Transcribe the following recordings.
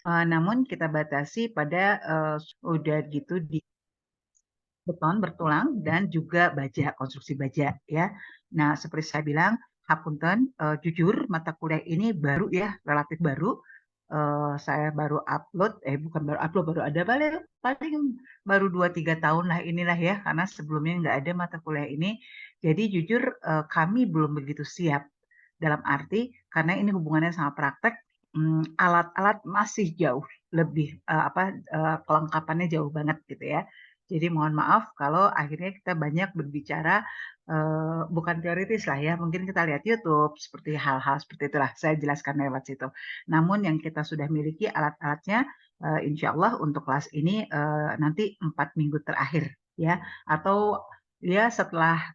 Namun kita batasi pada udah gitu di beton bertulang dan juga baja, konstruksi baja ya. Nah, seperti saya bilang, hapunten, jujur mata kuliah ini baru ya, relatif baru. Saya baru upload, bukan baru upload, baru ada paling baru 2-3 tahun lah inilah ya, karena sebelumnya nggak ada mata kuliah ini. Jadi jujur kami belum begitu siap dalam arti karena ini hubungannya sama praktek, alat-alat masih jauh lebih kelengkapannya jauh banget gitu ya. Jadi mohon maaf kalau akhirnya kita banyak berbicara bukan teoritis lah ya, mungkin kita lihat YouTube seperti hal-hal seperti itulah saya jelaskan lewat situ. Namun yang kita sudah miliki alat-alatnya, insya Allah untuk kelas ini nanti 4 minggu terakhir ya, atau ya setelah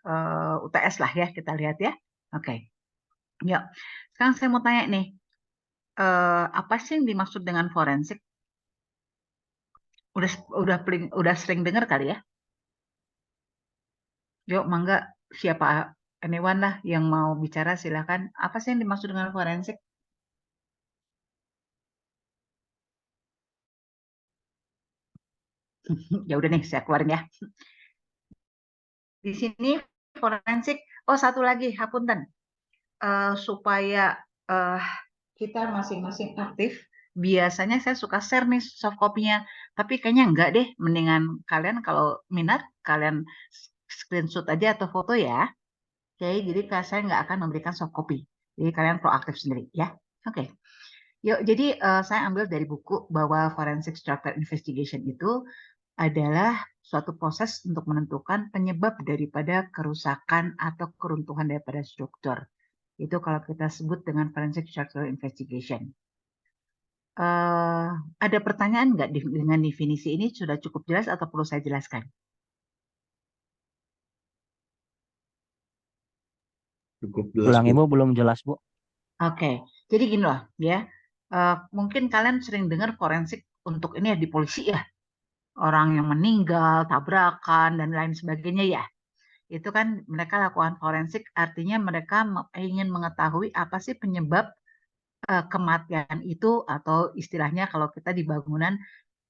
UTS lah ya kita lihat ya. Oke, yuk. Sekarang saya mau tanya nih, apa sih yang dimaksud dengan forensik? Udah sering dengar kali ya? Yuk, mangga siapa anyone lah yang mau bicara silakan. Apa sih yang dimaksud dengan forensik? Ya udah nih, saya keluarin ya. Di sini forensik. Oh, satu lagi, hapunten. Supaya eh, kita masing-masing aktif, biasanya saya suka share nih soft copy-nya. Tapi kayaknya enggak deh, mendingan kalian kalau minat, kalian screenshot aja atau foto ya. Oke, jadi saya nggak akan memberikan soft copy. Jadi kalian proaktif sendiri ya. Oke. Yuk, jadi saya ambil dari buku bahwa forensic structure investigation itu adalah suatu proses untuk menentukan penyebab daripada kerusakan atau keruntuhan daripada struktur. Itu kalau kita sebut dengan forensic structural investigation. Ada pertanyaan nggak dengan definisi ini? Sudah cukup jelas atau perlu saya jelaskan? Cukup jelas, Ulang Bu. Ibu belum jelas, Bu. Oke, jadi gini loh ya. Mungkin kalian sering dengar forensik untuk ini ya di polisi ya. Orang yang meninggal, tabrakan, dan lain sebagainya ya. Itu kan mereka lakukan forensik, artinya mereka ingin mengetahui apa sih penyebab kematian itu, atau istilahnya kalau kita di bangunan,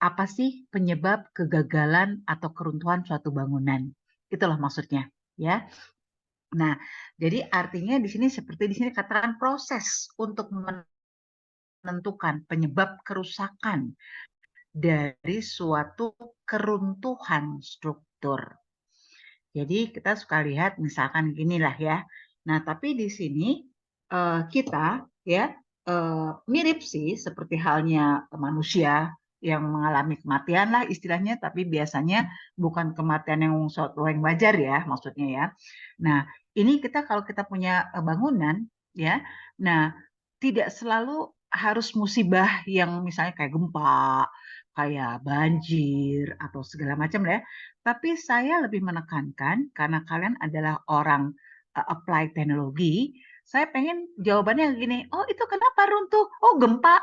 apa sih penyebab kegagalan atau keruntuhan suatu bangunan. Itulah maksudnya, ya. Nah, jadi artinya di sini seperti di sini katakan proses untuk menentukan penyebab kerusakan dari suatu keruntuhan struktur. Jadi kita suka lihat misalkan ginilah ya. Nah, tapi di sini kita ya mirip sih seperti halnya manusia yang mengalami kematian lah istilahnya, tapi biasanya bukan kematian yang suatu yang wajar ya maksudnya ya. Nah, ini kita kalau kita punya bangunan ya, nah tidak selalu harus musibah yang misalnya kayak gempa, kayak banjir atau segala macam ya. Tapi saya lebih menekankan karena kalian adalah orang apply teknologi, saya pengen jawabannya gini, oh itu kenapa runtuh? Oh gempa.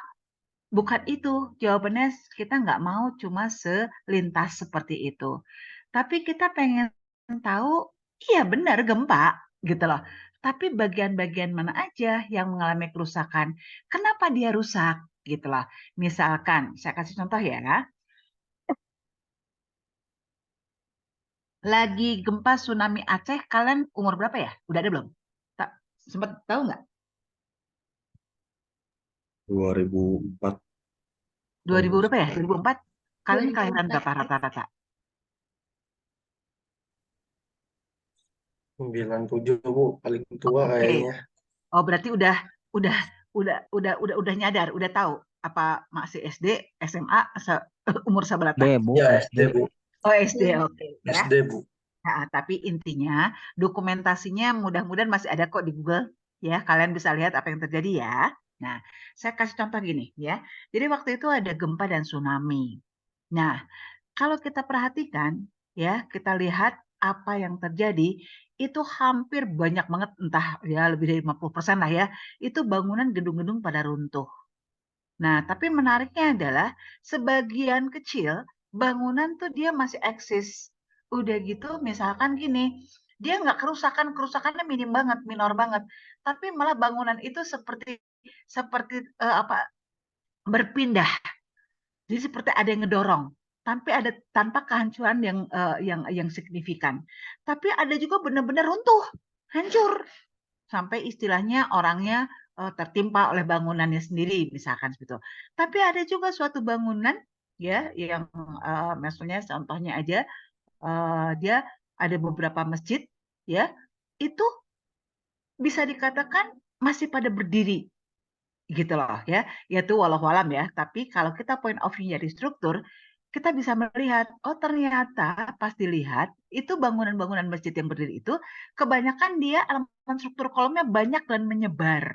Bukan itu, jawabannya kita nggak mau cuma selintas seperti itu. Tapi kita pengen tahu, iya benar gempa gitu loh. Tapi bagian-bagian mana aja yang mengalami kerusakan? Kenapa dia rusak gitu loh. Misalkan, saya kasih contoh ya. Lagi gempa tsunami Aceh, kalian umur berapa ya? Udah ada belum? Tak, sempat tahu nggak? 2004 kalau 2000 nggak berapa ya? salah. 2004? Kalian kelahiran berapa rata-rata? 97, Bu, paling tua Oke. kayaknya. Oh, berarti udah udah nyadar, udah tahu apa masih SD, SMA, umur seberapa? SD, Bu, Ya, SD, SD. Bu. Oh, SD, oke ya. SD, Bu. Nah, tapi intinya dokumentasinya mudah-mudahan masih ada kok di Google ya. Kalian bisa lihat apa yang terjadi ya. Nah, saya kasih contoh gini ya. Jadi waktu itu ada gempa dan tsunami. Nah, kalau kita perhatikan ya, kita lihat apa yang terjadi itu hampir banyak banget entah ya lebih dari 50% lah ya. Itu bangunan gedung-gedung pada runtuh. Nah, tapi menariknya adalah sebagian kecil bangunan tuh dia masih eksis. Udah gitu misalkan gini, dia nggak kerusakan, kerusakannya minim banget, minor banget. Tapi malah bangunan itu seperti seperti apa berpindah. Jadi seperti ada yang ngedorong, tanpa kehancuran yang signifikan. Tapi ada juga benar-benar runtuh, hancur sampai istilahnya orangnya tertimpa oleh bangunannya sendiri, misalkan seperti itu. Tapi ada juga suatu bangunan ya yang maksudnya contohnya aja dia ada beberapa masjid ya itu bisa dikatakan masih pada berdiri gitu loh ya. Yaitu walau alam ya, tapi kalau kita point of view dari struktur, kita bisa melihat, oh ternyata pas dilihat itu bangunan-bangunan masjid yang berdiri itu kebanyakan dia elemen struktur kolomnya banyak dan menyebar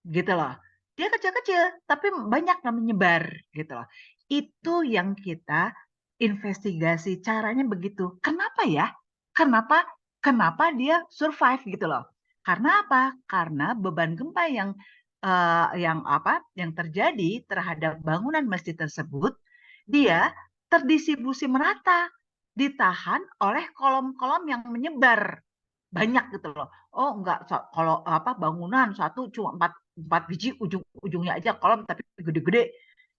gitu loh. Dia kecil-kecil tapi banyak dan menyebar gitu loh. Itu yang kita investigasi caranya begitu. Kenapa ya? Kenapa kenapa dia survive gitu loh? Karena apa? Karena beban gempa yang terjadi terhadap bangunan masjid tersebut dia terdistribusi merata, ditahan oleh kolom-kolom yang menyebar banyak gitu loh. Oh enggak, kalau apa bangunan satu cuma empat biji ujung-ujungnya aja kolom tapi gede-gede.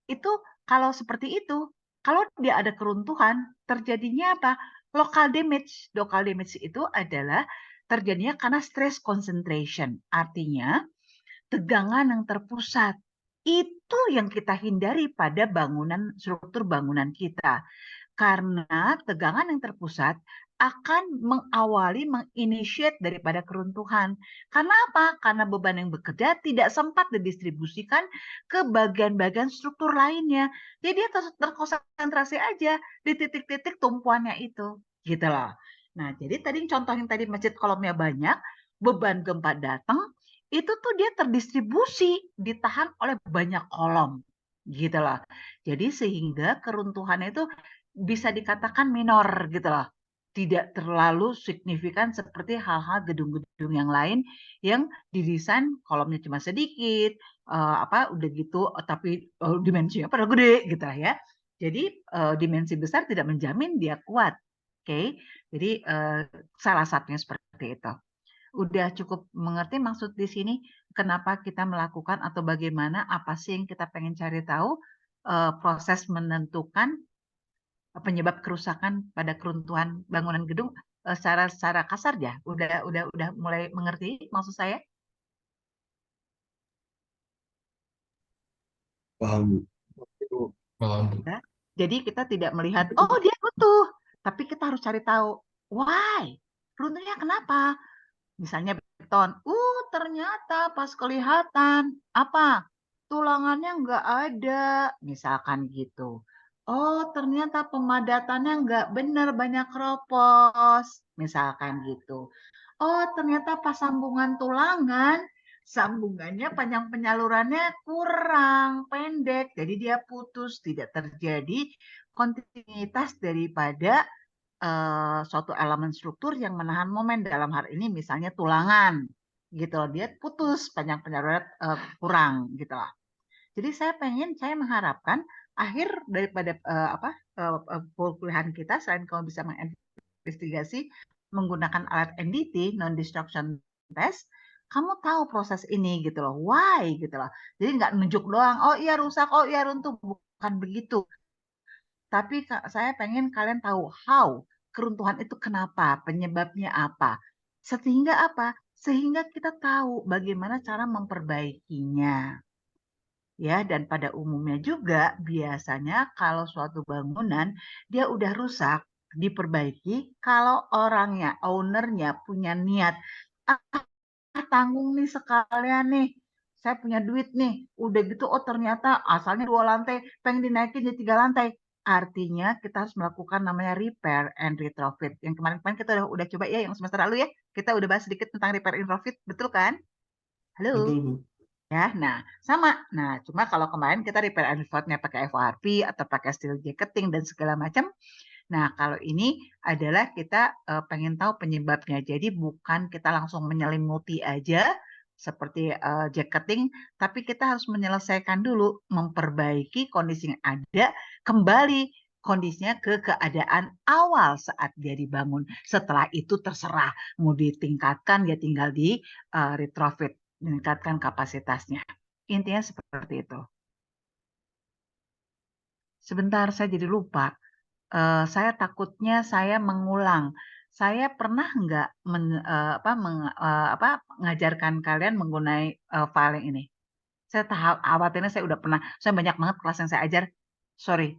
Itu kalau seperti itu, kalau dia ada keruntuhan, terjadinya apa? Local damage. Local damage itu adalah terjadinya karena stress concentration. Artinya tegangan yang terpusat. Itu yang kita hindari pada struktur bangunan kita. Karena tegangan yang terpusat akan mengawali, menginitiate daripada keruntuhan. Karena apa? Karena beban yang bekerja tidak sempat didistribusikan ke bagian-bagian struktur lainnya. Jadi dia terkonsentrasi aja di titik-titik tumpuannya itu. Gitu loh. Nah, jadi tadi contoh yang tadi masjid kolomnya banyak, beban gempa datang, itu tuh dia terdistribusi, ditahan oleh banyak kolom. Gitu loh. Jadi sehingga keruntuhannya itu bisa dikatakan minor gitu loh. Tidak terlalu signifikan seperti hal-hal gedung-gedung yang lain yang didesain kolomnya cuma sedikit, udah gitu tapi dimensinya padahal gede gitu lah ya. Jadi dimensi besar tidak menjamin dia kuat. Oke. Jadi salah satunya seperti itu. Udah cukup mengerti maksud di sini kenapa kita melakukan atau bagaimana apa sih yang kita pengen cari tahu proses menentukan penyebab kerusakan pada keruntuhan bangunan gedung secara kasar ya. Udah mulai mengerti maksud saya? Paham, Bu. Itu Paham, Bu. Ya. Jadi kita tidak melihat oh dia runtuh, tapi kita harus cari tahu why runtuhnya kenapa. Misalnya beton, ternyata pas kelihatan apa tulangannya nggak ada, misalkan gitu. Oh ternyata pemadatannya nggak benar, banyak keropos, misalkan gitu. Oh ternyata pas sambungan tulangan, sambungannya panjang penyalurannya kurang, pendek, jadi dia putus, tidak terjadi kontinuitas daripada suatu elemen struktur yang menahan momen dalam hal ini misalnya tulangan gitu loh. Dia putus panjang penyaluran kurang gitu loh. Jadi saya mengharapkan akhir daripada perkuliahan kita selain kamu bisa menginvestigasi menggunakan alat NDT non destruction test, kamu tahu proses ini gitu loh. Why gitu loh. Jadi nggak nunjuk doang, oh iya rusak, oh iya runtuh, bukan begitu. Tapi saya pengen kalian tahu how keruntuhan itu kenapa, penyebabnya apa. Sehingga apa? Sehingga kita tahu bagaimana cara memperbaikinya. Ya, dan pada umumnya juga biasanya kalau suatu bangunan dia udah rusak, diperbaiki kalau orangnya, ownernya punya niat, ah, tanggung nih sekalian nih. Saya punya duit nih. Udah gitu, oh ternyata asalnya 2 lantai, pengen dinaikin jadi 3 lantai. Artinya kita harus melakukan namanya repair and retrofit. Yang kemarin-kemarin kita udah coba ya, yang semester lalu ya. Kita udah bahas sedikit tentang repair and retrofit, betul kan? Betul, Halo? Bu. Ya, nah sama. Nah, cuma kalau kemarin kita repair and retrofitnya pakai FORP atau pakai steel jacketing dan segala macam. Nah, kalau ini adalah kita pengen tahu penyebabnya. Jadi bukan kita langsung menyelimuti aja seperti jacketing, tapi kita harus menyelesaikan dulu, memperbaiki kondisi yang ada, kembali kondisinya ke keadaan awal saat dia dibangun. Setelah itu terserah mau ditingkatkan ya tinggal di retrofit, meningkatkan kapasitasnya. Intinya seperti itu. Sebentar, saya jadi lupa. Saya takutnya saya mengulang. Saya pernah nggak ngajarkan kalian menggunakan file yang ini? Saya khawatirnya saya udah pernah. Saya banyak banget kelas yang saya ajar. Sorry,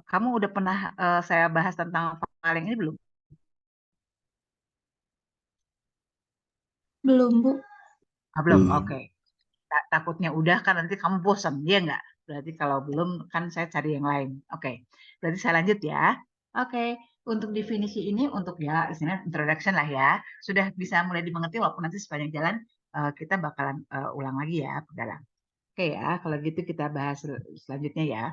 kamu udah pernah saya bahas tentang file yang ini belum? Belum, Bu. Belum, oke. Takutnya udah kan nanti kamu bosan, dia nggak? Berarti kalau belum kan saya cari yang lain. Oke, berarti saya lanjut ya. Oke, untuk definisi ini untuk ya istilahnya introduction lah ya. Sudah bisa mulai dimengerti walaupun nanti sepanjang jalan kita bakalan ulang lagi ya, dalam. Oke ya, kalau gitu kita bahas selanjutnya ya.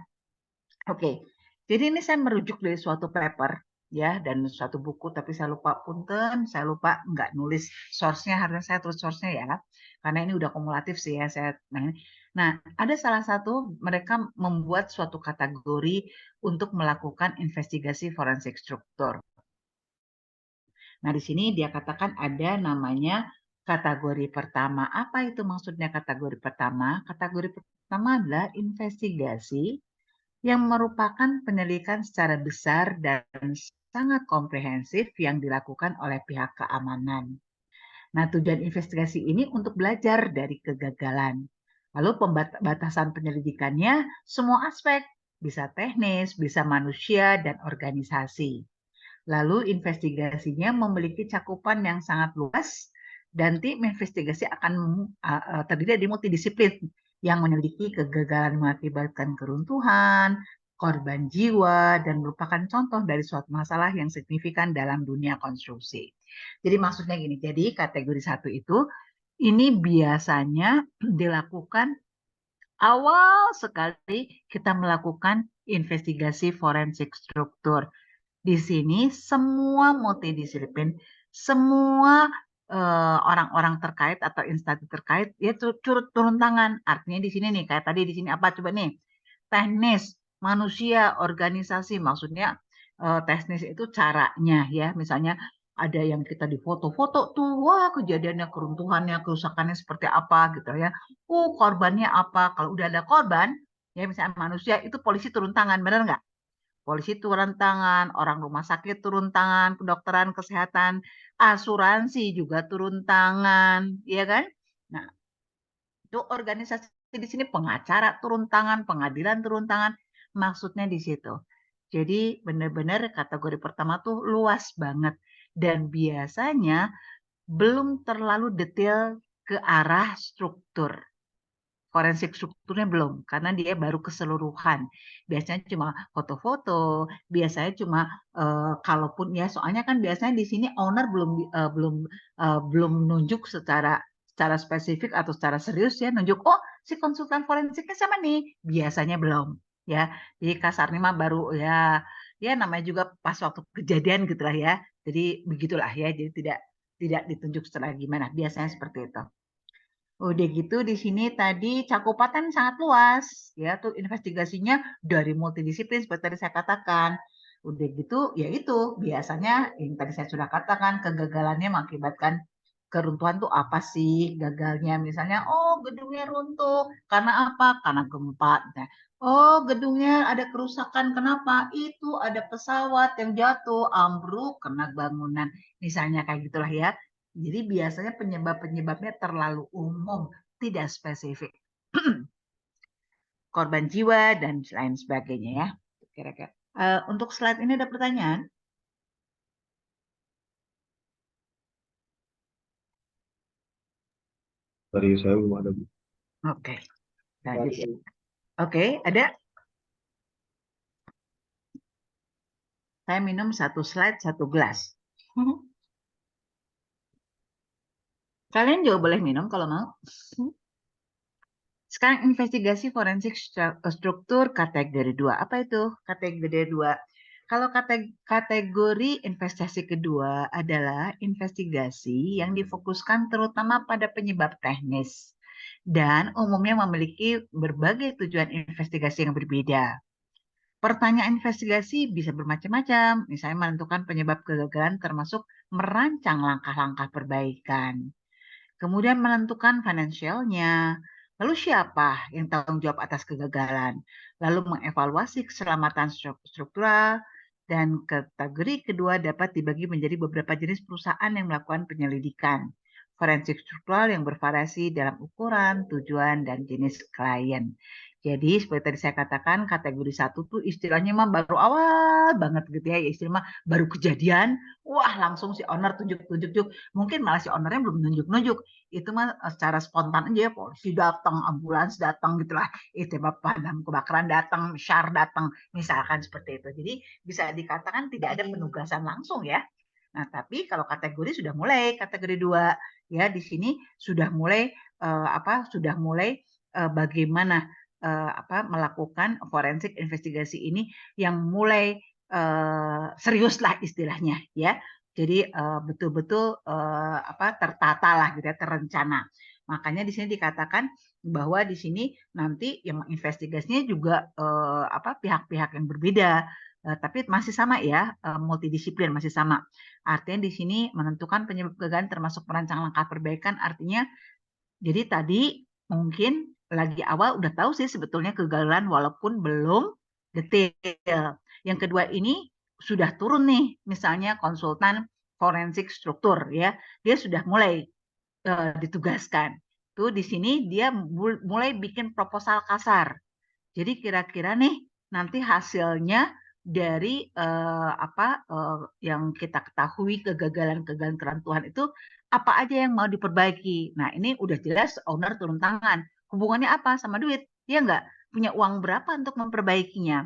Oke, jadi ini saya merujuk dari suatu paper ya dan suatu buku, tapi saya lupa punten, saya lupa nggak nulis source-nya, harusnya saya tulis source-nya ya, karena ini udah kumulatif sih ya saya. Nah, ada salah satu mereka membuat suatu kategori untuk melakukan investigasi forensik struktur. Nah, di sini dia katakan ada namanya kategori pertama. Apa itu maksudnya kategori pertama? Kategori pertama adalah investigasi yang merupakan penyelidikan secara besar dan sangat komprehensif yang dilakukan oleh pihak keamanan. Nah, tujuan investigasi ini untuk belajar dari kegagalan. Lalu pembatasan penyelidikannya semua aspek, bisa teknis, bisa manusia, dan organisasi. Lalu investigasinya memiliki cakupan yang sangat luas dan tim investigasi akan terdiri dari multidisiplin yang menyelidiki kegagalan mengakibatkan keruntuhan, korban jiwa, dan merupakan contoh dari suatu masalah yang signifikan dalam dunia konstruksi. Jadi maksudnya gini, jadi kategori 1 itu ini biasanya dilakukan awal sekali kita melakukan investigasi forensik struktur. Di sini semua multidisiplin, semua orang-orang terkait atau instansi terkait ya turut turun tangan. Artinya di sini nih kayak tadi di sini apa coba nih? Teknis, manusia, organisasi. Maksudnya teknis itu caranya ya. Misalnya ada yang kita di foto-foto tuh, wah kejadiannya keruntuhannya, kerusakannya seperti apa gitu ya. Korbannya apa? Kalau udah ada korban, ya misalnya manusia itu polisi turun tangan, benar nggak? Polisi turun tangan, orang rumah sakit turun tangan, kedokteran, kesehatan, asuransi juga turun tangan, ya kan? Nah, itu organisasi di sini pengacara turun tangan, pengadilan turun tangan, maksudnya di situ. Jadi benar-benar kategori pertama tuh luas banget dan biasanya belum terlalu detail ke arah struktur. Forensik strukturnya belum, karena dia baru keseluruhan. Biasanya cuma foto-foto, biasanya cuma kalaupun ya soalnya kan biasanya di sini owner belum nunjuk secara spesifik atau secara serius ya nunjuk si konsultan forensiknya sama nih, biasanya belum ya. Jadi kasarnya mah baru ya namanya juga pas waktu kejadian gitulah ya. Jadi begitulah ya. Jadi tidak ditunjuk secara gimana. Biasanya seperti itu. Udah gitu di sini tadi cakupan sangat luas ya tuh investigasinya dari multidisiplin seperti tadi saya katakan. Udah gitu ya itu biasanya yang tadi saya sudah katakan kegagalannya mengakibatkan keruntuhan tuh apa sih gagalnya misalnya gedungnya runtuh karena apa? Karena gempa. Nah, gedungnya ada kerusakan kenapa? Itu ada pesawat yang jatuh ambruk kena bangunan misalnya kayak gitulah ya. Jadi biasanya penyebab-penyebabnya terlalu umum, tidak spesifik. Korban jiwa dan lain sebagainya ya. Kira-kira. Untuk slide ini ada pertanyaan? Dari saya belum ada, Bu. Oke. Lanjut ya. Oke, ada? Saya minum satu slide, satu gelas. Kalian juga boleh minum kalau mau. Sekarang investigasi forensik struktur kategori 2. Apa itu kategori 2? Kalau kategori investasi kedua adalah investigasi yang difokuskan terutama pada penyebab teknis dan umumnya memiliki berbagai tujuan investigasi yang berbeda. Pertanyaan investigasi bisa bermacam-macam, misalnya menentukan penyebab kegagalan termasuk merancang langkah-langkah perbaikan. Kemudian menentukan finansialnya, Lalu siapa yang tanggung jawab atas kegagalan? Lalu mengevaluasi keselamatan struktural, dan kategori kedua dapat dibagi menjadi beberapa jenis perusahaan yang melakukan penyelidikan forensik struktural yang bervariasi dalam ukuran, tujuan, dan jenis klien. Jadi seperti tadi saya katakan, kategori 1 tuh istilahnya mah baru awal banget gitu ya, istilah mah baru kejadian, wah langsung si owner tunjuk-tunjuk, mungkin malah si ownernya belum nunjuk-nunjuk, itu mah secara spontan aja, polisi datang, ambulans datang gitulah, itu mah pemadam kebakaran datang, SHAR datang, misalkan seperti itu. Jadi bisa dikatakan tidak ada penugasan langsung ya. Nah, tapi kalau kategori sudah mulai kategori 2 ya, di sini sudah mulai bagaimana melakukan forensik investigasi ini yang mulai serius lah istilahnya ya. Jadi betul-betul tertata lah gitu ya, terencana. Makanya di sini dikatakan bahwa di sini nanti yang investigasinya juga pihak-pihak yang berbeda, tapi masih sama ya, multidisiplin masih sama. Artinya di sini menentukan penyebab kegagalan termasuk merancang langkah perbaikan, artinya jadi tadi mungkin lagi awal udah tahu sih sebetulnya kegagalan walaupun belum detail. Yang kedua ini sudah turun nih, misalnya konsultan forensik struktur ya, dia sudah mulai ditugaskan. Tuh di sini dia mulai bikin proposal kasar. Jadi kira-kira nih nanti hasilnya dari yang kita ketahui kegagalan-kegagalan kerantuhan itu apa aja yang mau diperbaiki. Nah ini udah jelas owner turun tangan. Hubungannya apa sama duit? Dia nggak punya uang berapa untuk memperbaikinya.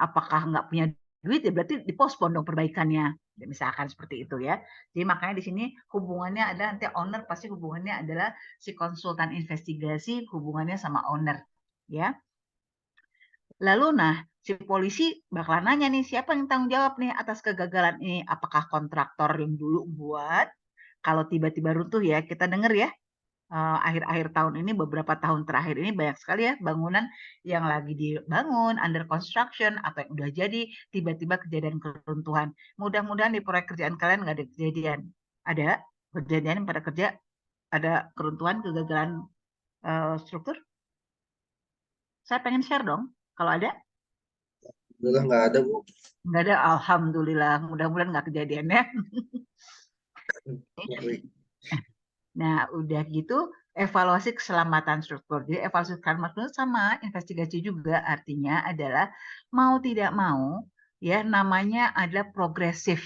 Apakah nggak punya duit ya berarti dipospon dong perbaikannya. Misalkan seperti itu ya. Jadi makanya di sini hubungannya ada nanti owner pasti hubungannya adalah si konsultan investigasi hubungannya sama owner ya. Lalu nah, si polisi bakalan nanya nih, siapa yang tanggung jawab nih atas kegagalan ini? Apakah kontraktor yang dulu buat? Kalau tiba-tiba runtuh ya, kita dengar ya, akhir-akhir tahun ini, beberapa tahun terakhir ini banyak sekali ya bangunan yang lagi dibangun, under construction, atau yang udah jadi, tiba-tiba kejadian keruntuhan. Mudah-mudahan di proyek kerjaan kalian nggak ada kejadian. Ada kejadian pada kerja, ada keruntuhan, kegagalan struktur? Saya pengen share dong, kalau ada. Udah nggak ada, Bu. Nggak ada, alhamdulillah. Mudah-mudahan nggak kejadian ya. Nah, udah gitu evaluasi keselamatan struktur. Jadi evaluasi keselamatan sama investigasi juga artinya adalah mau tidak mau ya namanya adalah progresif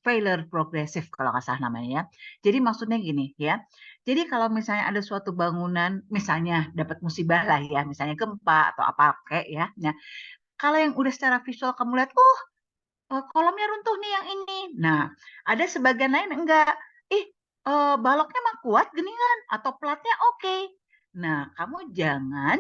failure progresif kalau nggak salah namanya ya. Jadi maksudnya gini ya. Jadi kalau misalnya ada suatu bangunan misalnya dapat musibah lah ya, misalnya gempa atau apa kayak ya. Nah, kalau yang udah secara visual kamu lihat, kolomnya runtuh nih yang ini. Nah, ada sebagian lain enggak. Ih, baloknya mah kuat geningan atau platnya oke. Nah, kamu jangan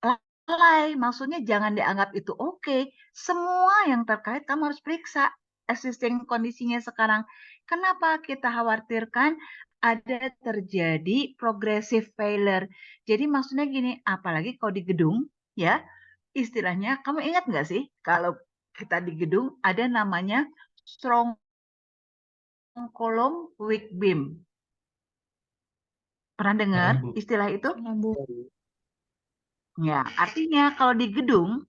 lalai, maksudnya jangan dianggap itu oke. Semua yang terkait kamu harus periksa existing kondisinya sekarang. Kenapa kita khawatirkan ada terjadi progressive failure? Jadi maksudnya gini, apalagi kalau di gedung, ya, istilahnya kamu ingat nggak sih kalau kita di gedung ada namanya strong column weak beam. Pernah dengar Bu. istilah itu? Bu. Ya, artinya kalau di gedung,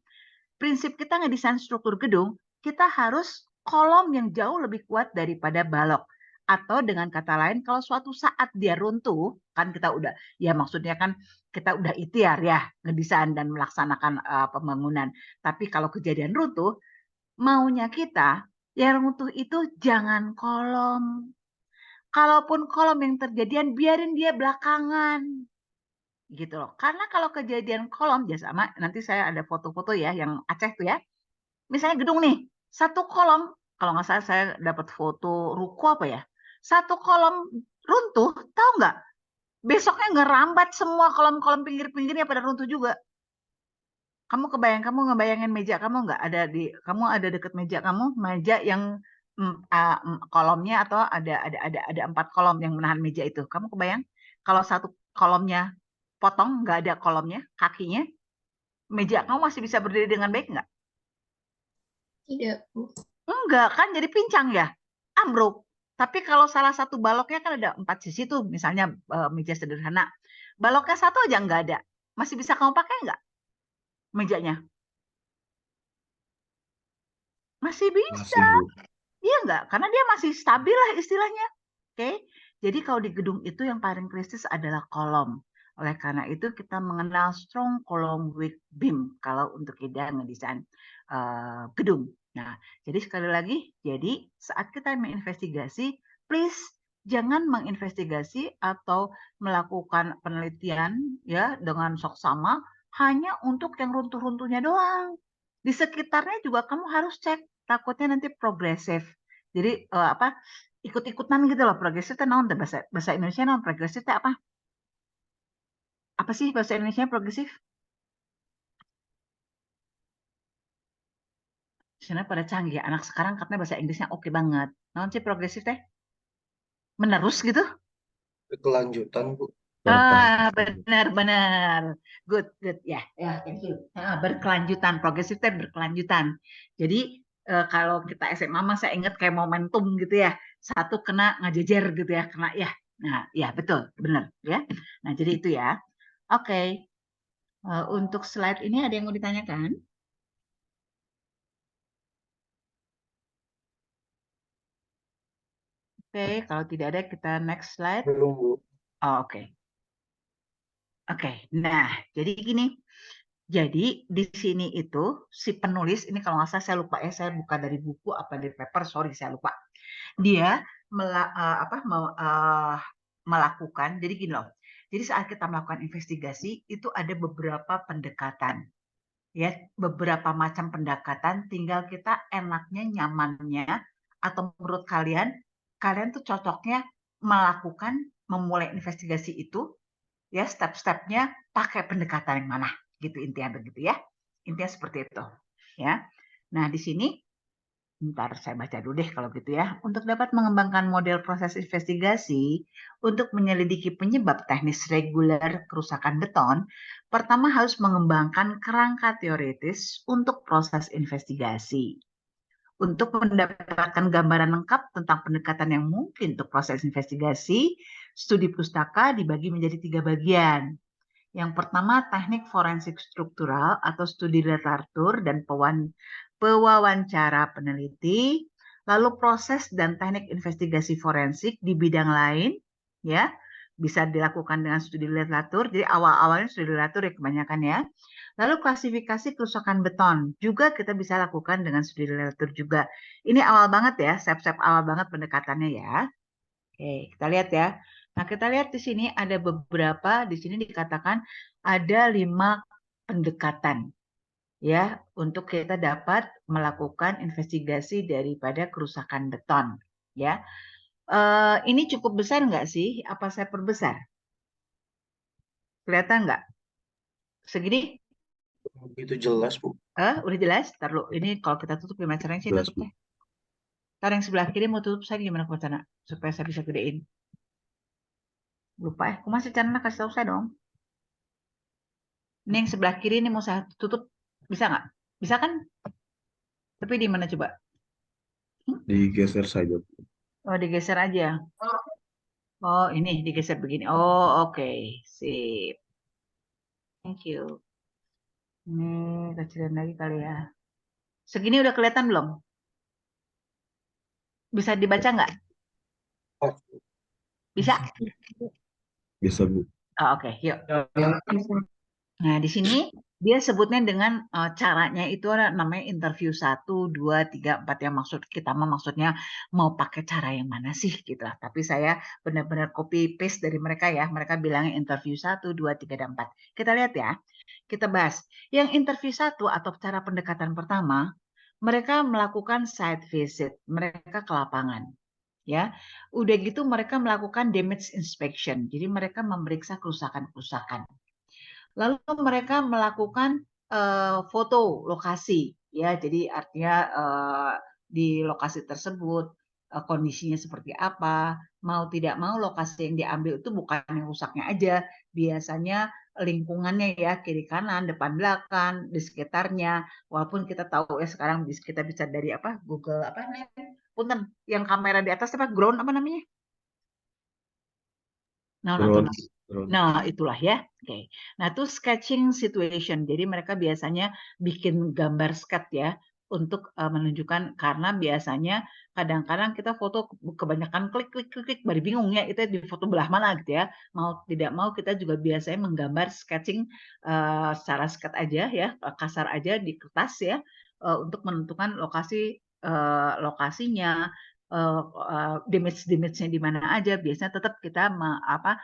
prinsip kita ngedesain struktur gedung, kita harus kolom yang jauh lebih kuat daripada balok. Atau dengan kata lain, kalau suatu saat dia runtuh, kan kita udah, ya maksudnya kan kita udah ikhtiar ya, ngedesain dan melaksanakan pembangunan. Tapi kalau kejadian runtuh, maunya kita, yang runtuh itu jangan kolom. Kalaupun kolom yang terjadian, biarin dia belakangan. Gitu loh. Karena kalau kejadian kolom, ya sama, nanti saya ada foto-foto ya, yang Aceh tuh ya. Misalnya gedung nih, satu kolom, kalau nggak salah saya dapat foto ruko apa ya, satu kolom runtuh, tahu nggak? Besoknya ngerambat semua kolom-kolom pinggir-pinggirnya pada runtuh juga. Kamu ngebayangin meja kamu nggak kamu ada deket meja kamu, meja yang kolomnya atau ada 4 kolom yang menahan meja itu. Kamu kebayang? Kalau satu kolomnya potong, nggak ada kolomnya, kakinya, meja kamu masih bisa berdiri dengan baik nggak? Tidak, Bu. Enggak, kan jadi pincang ya, ambruk. Tapi kalau salah satu baloknya kan ada 4 sisi tuh, misalnya meja sederhana. Baloknya satu aja nggak ada. Masih bisa kamu pakai nggak mejanya? Masih bisa. Masih, Bu. Iya nggak? Karena dia masih stabil lah istilahnya. Oke, jadi kalau di gedung itu yang paling kritis adalah kolom. Oleh karena itu kita mengenal strong column weak beam kalau untuk kita ngedesain gedung. Nah, jadi sekali lagi, jadi saat kita menginvestigasi, please jangan menginvestigasi atau melakukan penelitian ya dengan soksama hanya untuk yang runtuh-runtuhnya doang. Di sekitarnya juga kamu harus cek, takutnya nanti progresif. Jadi apa? Ikut-ikutan gitu loh. Progresif itu naon bahasa bahasa Indonesia naon progresif itu apa? Apa sih bahasa Indonesia progresif? Sebenarnya pada canggih. Anak sekarang katanya bahasa Inggrisnya oke banget. Naon sih progresif teh? Menerus gitu? Kelanjutan, Bu. Benar-benar. Good, good. Ya, ya, thank you. Berkelanjutan, progresif teh berkelanjutan. Jadi kalau kita SMA mah saya ingat kayak momentum gitu ya. Satu kena ngajejer gitu ya, kena ya. Nah, ya betul, benar ya. Nah, jadi itu ya. Oke. Untuk slide ini ada yang mau ditanyakan? Oke, kalau tidak ada kita next slide. Belum, Bu. Oh, oke. Oke, nah jadi gini. Jadi di sini itu si penulis ini kalau nggak salah saya lupa ya, saya buka dari buku apa dari paper, sorry saya lupa. Dia melakukan, jadi gini loh. Jadi saat kita melakukan investigasi itu ada beberapa pendekatan, ya beberapa macam pendekatan. Tinggal kita enaknya, nyamannya, atau menurut kalian, kalian tuh cocoknya melakukan memulai investigasi itu ya step-stepnya pakai pendekatan yang mana gitu intinya begitu ya, intinya seperti itu ya. Nah di sini ntar saya baca dulu deh kalau gitu ya. Untuk dapat mengembangkan model proses investigasi untuk menyelidiki penyebab teknis reguler kerusakan beton, pertama harus mengembangkan kerangka teoritis untuk proses investigasi. Untuk mendapatkan gambaran lengkap tentang pendekatan yang mungkin untuk proses investigasi, studi pustaka dibagi menjadi 3 bagian. Yang pertama, teknik forensik struktural atau studi literatur dan pewawancara peneliti, lalu proses dan teknik investigasi forensik di bidang lain, ya bisa dilakukan dengan studi literatur. Jadi awal-awalnya studi literatur ya kebanyakan ya. Lalu klasifikasi kerusakan beton juga kita bisa lakukan dengan studi literatur juga. Ini awal banget ya, step-step awal banget pendekatannya ya. Oke, kita lihat ya. Nah, kita lihat di sini ada beberapa, di sini dikatakan ada 5 pendekatan ya untuk kita dapat melakukan investigasi daripada kerusakan beton ya. Ini cukup besar nggak sih? Apa saya perbesar? Kelihatan nggak? Segini? Itu jelas, Bu. Udah jelas? Taruh. Ini kalau kita tutup gimana caranya sih Jelas, Bu. tutupnya? Ntar yang sebelah kiri mau tutup saya gimana cara supaya saya bisa gedein? Lupa ya. Aku masih cara kasih tahu saya dong. Ini yang sebelah kiri ini mau saya tutup. Bisa nggak? Bisa kan? Tapi di mana coba? Digeser saja, Bu. Oh, digeser aja. Oh, ini digeser begini. Oh, oke. Sip. Thank you. Ini kecilin lagi kali ya. Segini udah kelihatan belum? Bisa dibaca nggak? Oh, Bisa? bisa, Bu. Oh, oke, yuk. Nah, di sini dia sebutnya dengan caranya itu ada namanya interview 1, 2, 3, 4 yang maksud kita maksudnya mau pakai cara yang mana sih gitu lah. Tapi saya benar-benar copy paste dari mereka ya. Mereka bilangnya interview 1, 2, 3, dan 4. Kita lihat ya. Kita bahas. Yang interview 1 atau cara pendekatan pertama, mereka melakukan site visit. Mereka ke lapangan. Ya, udah gitu mereka melakukan damage inspection. Jadi mereka memeriksa kerusakan-kerusakan. Lalu mereka melakukan foto lokasi, ya. Jadi artinya di lokasi tersebut kondisinya seperti apa. Mau tidak mau lokasi yang diambil itu bukan yang rusaknya aja, biasanya lingkungannya ya, kiri kanan, depan belakang, di sekitarnya. Walaupun kita tahu ya sekarang kita bisa dari apa Google apa punten, yang kamera di atas apa? Ground apa namanya? Nah, Drone, nonton. drone. Nah, itulah ya. Oke. Nah, itu sketching situation. Jadi mereka biasanya bikin gambar sketch ya untuk menunjukkan karena biasanya kadang-kadang kita foto kebanyakan klik klik klik klik baru bingung ya itu di foto belah mana gitu ya. Mau tidak mau kita juga biasanya menggambar sketching secara sketch aja ya, kasar aja di kertas ya untuk menentukan lokasinya damage-nya di mana aja, biasanya tetap kita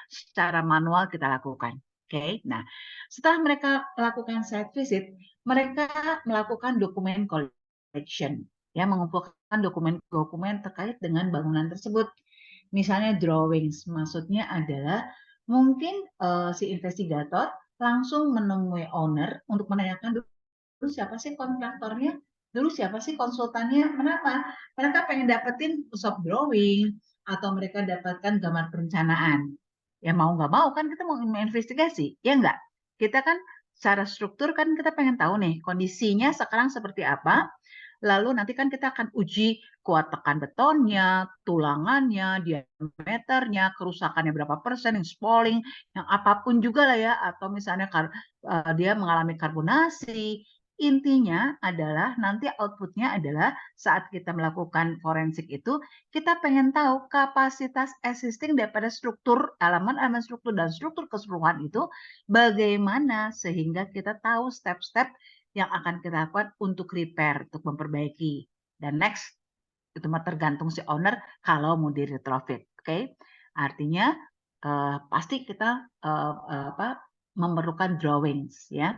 secara manual kita lakukan. Oke, nah setelah mereka lakukan site visit, mereka melakukan dokumen collection, ya mengumpulkan dokumen-dokumen terkait dengan bangunan tersebut. Misalnya drawings, maksudnya adalah mungkin si investigator langsung menemui owner untuk menanyakan dulu siapa sih kontraktornya, dulu siapa sih konsultannya, kenapa? Mereka pengen dapetin shop drawing, atau mereka dapatkan gambar perencanaan. Ya mau nggak mau kan kita mau investigasi, ya nggak? Kita kan secara struktur kan kita pengen tahu nih kondisinya sekarang seperti apa, lalu nanti kan kita akan uji kuat tekan betonnya, tulangannya, diameternya, kerusakannya berapa persen, yang spalling, yang apapun juga lah ya, atau misalnya dia mengalami karbonasi. Intinya adalah nanti outputnya adalah saat kita melakukan forensik itu, kita pengen tahu kapasitas existing daripada struktur, elemen-elemen struktur dan struktur keseluruhan itu bagaimana sehingga kita tahu step-step yang akan kita lakukan untuk repair, untuk memperbaiki. Dan next, itu mah tergantung si owner kalau mau di retrofit. Oke, artinya pasti kita memerlukan drawings ya.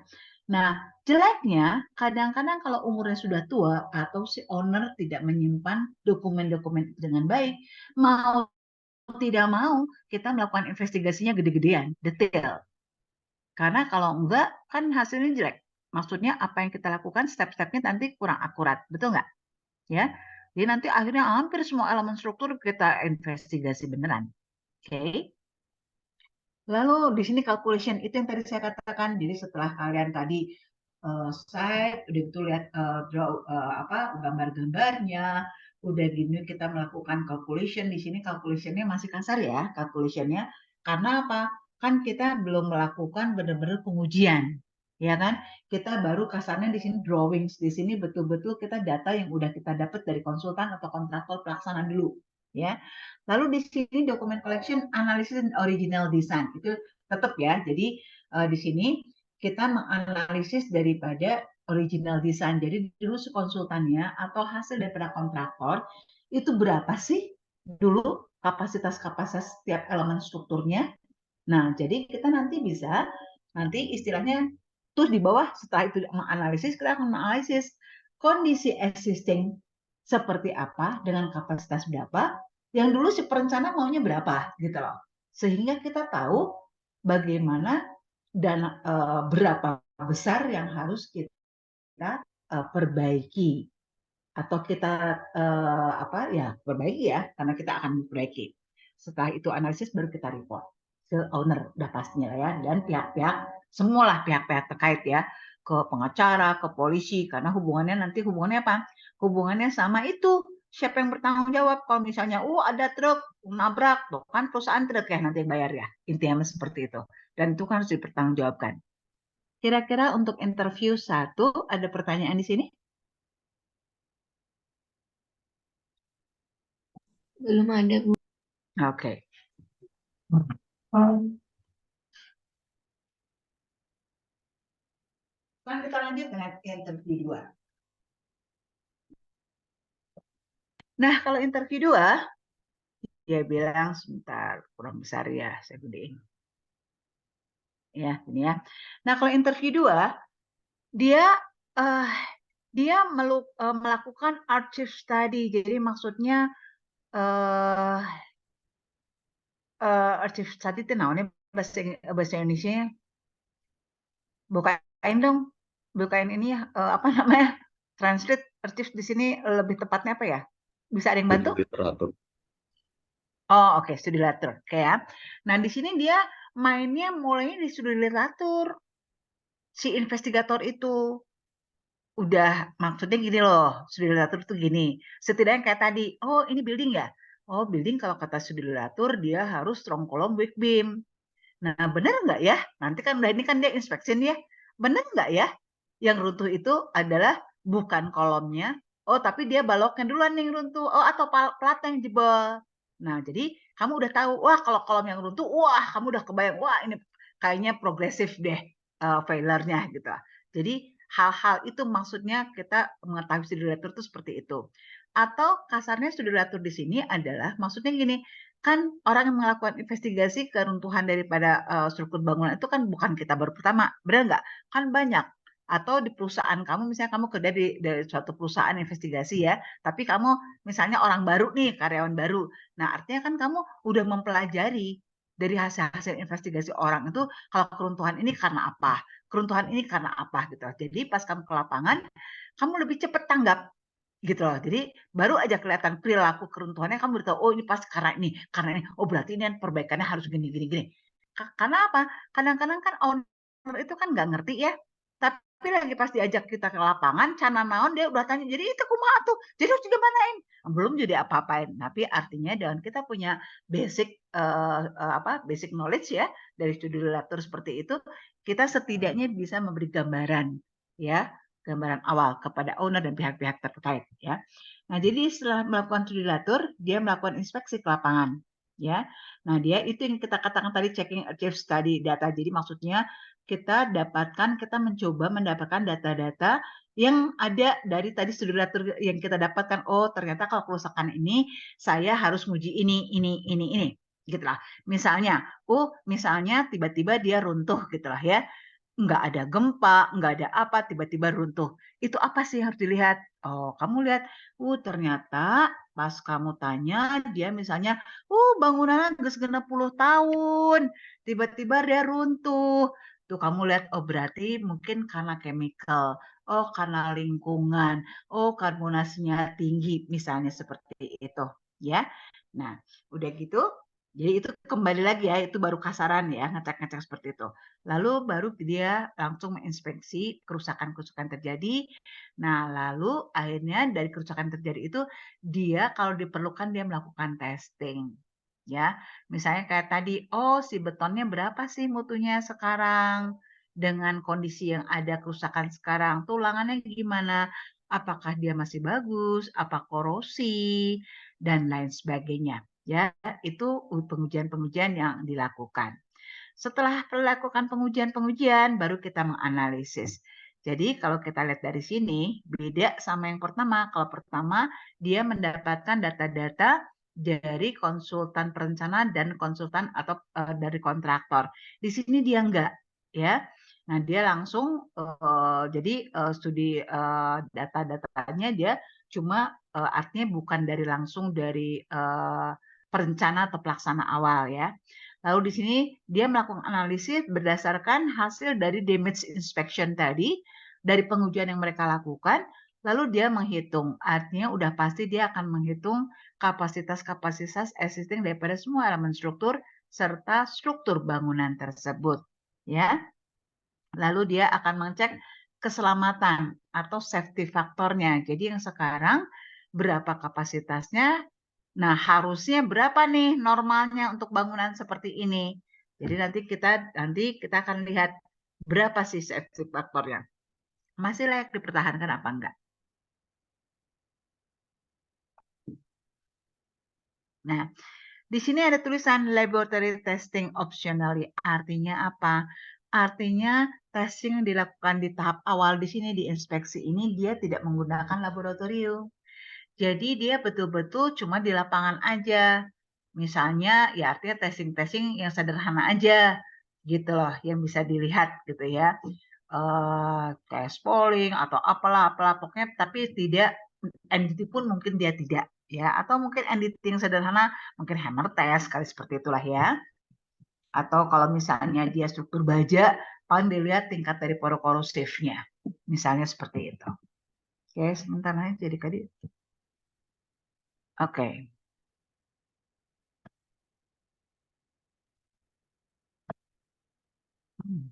Nah, jeleknya kadang-kadang kalau umurnya sudah tua atau si owner tidak menyimpan dokumen-dokumen dengan baik, mau tidak mau kita melakukan investigasinya gede-gedean, detail. Karena kalau enggak kan hasilnya jelek. Maksudnya apa yang kita lakukan step-stepnya nanti kurang akurat, betul nggak? Ya, jadi nanti akhirnya hampir semua elemen struktur kita investigasi beneran. Oke. Lalu di sini calculation itu yang tadi saya katakan. Jadi setelah kalian tadi site, udah itu lihat gambar-gambarnya, udah gini kita melakukan calculation. Di sini calculationnya masih kasar ya, calculationnya karena apa? Kan kita belum melakukan benar-benar pengujian, ya kan? Kita baru kasarnya di sini drawings. Di sini betul-betul kita data yang udah kita dapat dari konsultan atau kontraktor pelaksana dulu, ya. Lalu di sini dokumen collection, analisis dan original design itu tetap ya. Jadi di sini kita menganalisis daripada original design. Jadi dulu si konsultannya atau hasil daripada kontraktor itu berapa sih dulu kapasitas setiap elemen strukturnya. Nah, jadi kita nanti bisa nanti istilahnya terus di bawah setelah itu menganalisis kita akan menganalisis kondisi existing seperti apa dengan kapasitas berapa yang dulu si perencana maunya berapa gitu loh. Sehingga kita tahu bagaimana dana berapa besar yang harus kita perbaiki atau kita perbaiki ya karena kita akan memperbaiki. Setelah itu analisis baru kita report ke owner udah pastinya ya dan pihak-pihak semualah pihak-pihak terkait ya ke pengacara, ke polisi karena hubungannya apa? Hubungannya sama itu siapa yang bertanggung jawab kalau misalnya ada truk nabrak tuh kan perusahaan truk ya nanti yang bayar ya intinya seperti itu dan itu kan harus dipertanggungjawabkan. Kira-kira untuk interview 1 ada pertanyaan di sini? Belum ada, Bu. Oke. Kan kita lanjut dengan interview 2. Nah, kalau interview 2, dia bilang sebentar, kurang besar ya, saya gedein. Ya, ini ya. Nah, kalau interview 2, dia melakukan archive study. Jadi maksudnya archive study itu namanya bahasa Indonesia. Bukain dong, bukain ini ya, apa namanya? Translate archive di sini lebih tepatnya apa ya? Bisa ada yang bantu? Literatur. Oh, oke, studi literatur. Oke ya. Nah, di sini dia mainnya mulainya di studi literatur. Si investigator itu udah maksudnya gini loh, studi literatur tuh gini. Setidaknya kayak tadi, oh ini building ya? Oh building kalau kata studi literatur dia harus strong column weak beam. Nah bener nggak ya? Nanti kan udah ini kan dia inspeksi nih ya. Bener nggak ya? Yang runtuh itu adalah bukan kolomnya, oh tapi dia baloknya duluan yang runtuh, oh atau platnya yang jebol. Nah jadi kamu udah tahu, wah kalau kolom yang runtuh, wah kamu udah kebayang, wah ini kayaknya progresif deh failure-nya gitu. Jadi hal-hal itu maksudnya kita mengetahui studi literatur itu seperti itu. Atau kasarnya studi literatur di sini adalah maksudnya gini, kan orang yang melakukan investigasi keruntuhan daripada struktur bangunan itu kan bukan kita baru pertama, benar nggak? Kan banyak. Atau di perusahaan kamu, misalnya kamu kerja dari suatu perusahaan investigasi ya, tapi kamu misalnya orang baru nih, karyawan baru. Nah, artinya kan kamu udah mempelajari dari hasil-hasil investigasi orang itu kalau keruntuhan ini karena apa, keruntuhan ini karena apa gitu. Jadi pas kamu ke lapangan, kamu lebih cepat tanggap gitu loh. Jadi baru aja kelihatan perilaku keruntuhannya kamu udah tahu, oh ini pas karena ini. Oh berarti ini perbaikannya harus gini gini gini. Karena apa? Kadang-kadang kan owner itu kan nggak ngerti ya. Tapi lagi pas diajak kita ke lapangan, cana naon dia udah tanya, jadi itu kumaha tuh? Jadi harus digimanain? Belum jadi apa-apain. Tapi artinya dengan kita punya basic basic knowledge ya dari studi literatur seperti itu, kita setidaknya bisa memberi gambaran ya, gambaran awal kepada owner dan pihak-pihak terkait ya. Nah, jadi setelah melakukan studi literatur, dia melakukan inspeksi ke lapangan ya. Nah, dia itu yang kita katakan tadi checking archive study data. Jadi maksudnya kita mencoba mendapatkan data-data yang ada dari tadi studi literatur yang kita dapatkan. Oh, ternyata kalau kerusakan ini saya harus nguji ini gitulah. Misalnya tiba-tiba dia runtuh gitulah ya, nggak ada gempa, nggak ada apa, tiba-tiba runtuh. Itu apa sih yang harus dilihat? Oh, kamu lihat, ternyata pas kamu tanya, dia misalnya, bangunannya udah segenap puluh tahun, tiba-tiba dia runtuh. Tuh kamu lihat, oh berarti mungkin karena chemical, oh karena lingkungan, oh karbonasinya tinggi, misalnya seperti itu, ya. Nah, udah gitu, jadi itu kembali lagi ya, itu baru kasaran ya, ngecek-ngecek seperti itu. Lalu baru dia langsung menginspeksi kerusakan-kerusakan terjadi. Nah, lalu akhirnya dari kerusakan terjadi itu dia kalau diperlukan dia melakukan testing. Ya, misalnya kayak tadi, oh si betonnya berapa sih mutunya sekarang dengan kondisi yang ada kerusakan sekarang, tulangannya gimana? Apakah dia masih bagus, apa korosi dan lain sebagainya. Ya, itu pengujian-pengujian yang dilakukan. Setelah melakukan pengujian-pengujian, baru kita menganalisis. Jadi kalau kita lihat dari sini, beda sama yang pertama. Kalau pertama, dia mendapatkan data-data dari konsultan perencanaan dan konsultan atau dari kontraktor. Di sini dia enggak, ya. Nah, dia langsung jadi studi data-datanya dia cuma artinya bukan dari langsung dari perencana atau pelaksana awal ya. Lalu di sini dia melakukan analisis berdasarkan hasil dari damage inspection tadi, dari pengujian yang mereka lakukan, lalu dia menghitung. Artinya udah pasti dia akan menghitung kapasitas-kapasitas existing daripada semua elemen struktur serta struktur bangunan tersebut. Ya. Lalu dia akan mengecek keselamatan atau safety faktornya. Jadi yang sekarang berapa kapasitasnya, nah, harusnya berapa nih normalnya untuk bangunan seperti ini? Jadi nanti kita akan lihat berapa sih safety faktornya. Masih layak dipertahankan apa enggak? Nah, di sini ada tulisan laboratory testing optionally. Artinya apa? Artinya testing yang dilakukan di tahap awal di sini di inspeksi ini dia tidak menggunakan laboratorium. Jadi dia betul-betul cuma di lapangan aja. Misalnya ya artinya testing-testing yang sederhana aja gitu loh yang bisa dilihat gitu ya. Kayak spalling atau apalah pokoknya tapi tidak NDT pun mungkin dia tidak ya atau mungkin NDT yang sederhana mungkin hammer test kali seperti itulah ya. Atau kalau misalnya dia struktur baja paling dilihat tingkat dari porokorosifnya. Misalnya seperti itu. Oke, sebentar aja jadi tadi. Oke. Hmm.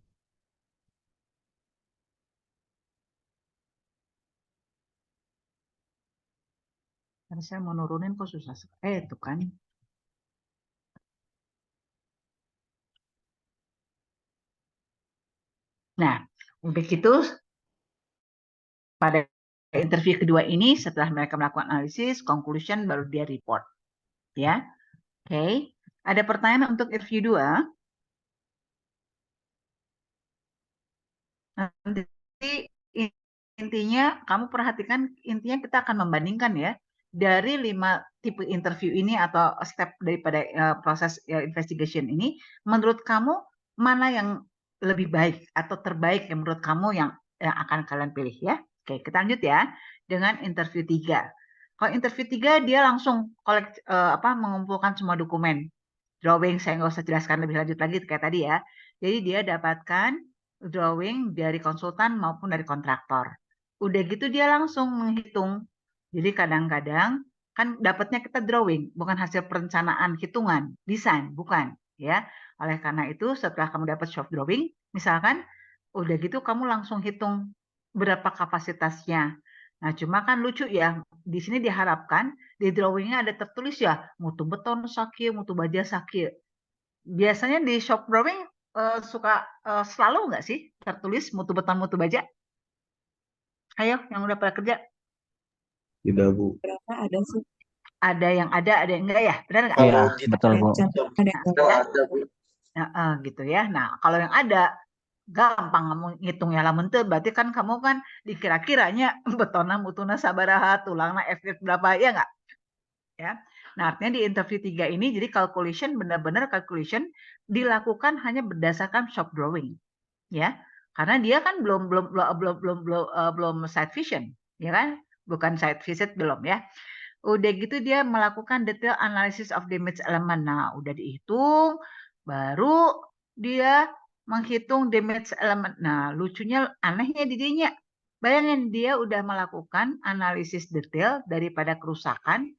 Saya mau nurunin kok susah sekali. Itu kan. Nah, udah gitu pada interview kedua ini setelah mereka melakukan analisis, conclusion baru dia report. Ya. Oke. Ada pertanyaan untuk interview 2? Nanti intinya kamu perhatikan, intinya kita akan membandingkan ya dari 5 tipe interview ini atau step daripada proses investigation ini, menurut kamu mana yang lebih baik atau terbaik yang menurut kamu yang akan kalian pilih ya. Oke, kita lanjut ya dengan interview 3. Kalau interview 3 dia langsung mengumpulkan semua dokumen. Drawing saya nggak usah jelaskan lebih lanjut lagi kayak tadi ya. Jadi dia dapatkan drawing dari konsultan maupun dari kontraktor. Udah gitu dia langsung menghitung. Jadi kadang-kadang kan dapatnya kita drawing, bukan hasil perencanaan hitungan, desain, bukan ya. Oleh karena itu setelah kamu dapat shop drawing, misalkan udah gitu kamu langsung hitung berapa kapasitasnya. Nah, cuma kan lucu ya, di sini diharapkan di drawingnya ada tertulis ya, mutu beton sakit, mutu baja sakit. Biasanya di shop drawing suka selalu nggak sih tertulis mutu beton, mutu baja? Ayo, yang udah pada kerja. Tidak, Bu. Berapa ada sih? Ada yang ada yang enggak ya? Benar nggak? Iya, Kalau di betul, Bu. Ada yang Nah, ada, Bu. gitu ya. Nah, kalau yang ada gampang kamu ngitungnya lamun teu berarti kan kamu kan dikira-kiranya betona mutuna sabaraha tulangna efek berapa ya nggak? Ya. Nah, artinya di interview 3 ini jadi calculation benar-benar calculation dilakukan hanya berdasarkan shop drawing. Ya. Karena dia kan belum site vision, ya kan? Bukan site visit belum ya. Udah gitu dia melakukan detail analysis of damage element. Nah, udah dihitung, baru dia menghitung damage element. Nah, lucunya anehnya di dinya. Bayangin dia udah melakukan analisis detail daripada kerusakan,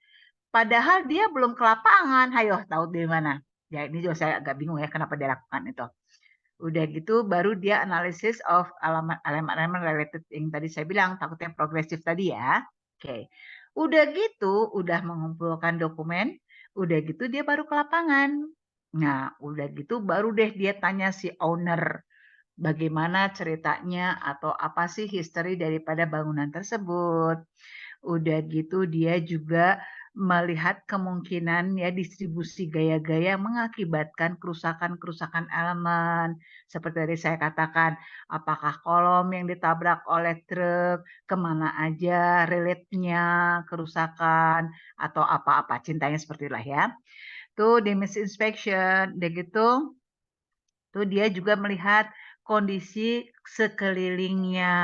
padahal dia belum ke lapangan. Hayo, tahu dari mana? Ya, ini juga saya agak bingung ya kenapa dia lakukan itu. Udah gitu baru dia analisis of elemen related yang tadi saya bilang takutnya progresif tadi ya. Oke. Udah gitu, udah mengumpulkan dokumen, udah gitu dia baru ke lapangan. Nah, udah gitu baru deh dia tanya si owner bagaimana ceritanya atau apa sih history daripada bangunan tersebut. Udah gitu dia juga melihat kemungkinan ya distribusi gaya-gaya mengakibatkan kerusakan-kerusakan elemen. Seperti tadi saya katakan, apakah kolom yang ditabrak oleh truk, kemana aja relate-nya kerusakan, atau apa-apa, cintanya seperti itulah ya. Tuh damage inspection, udah gitu, tuh dia juga melihat kondisi sekelilingnya.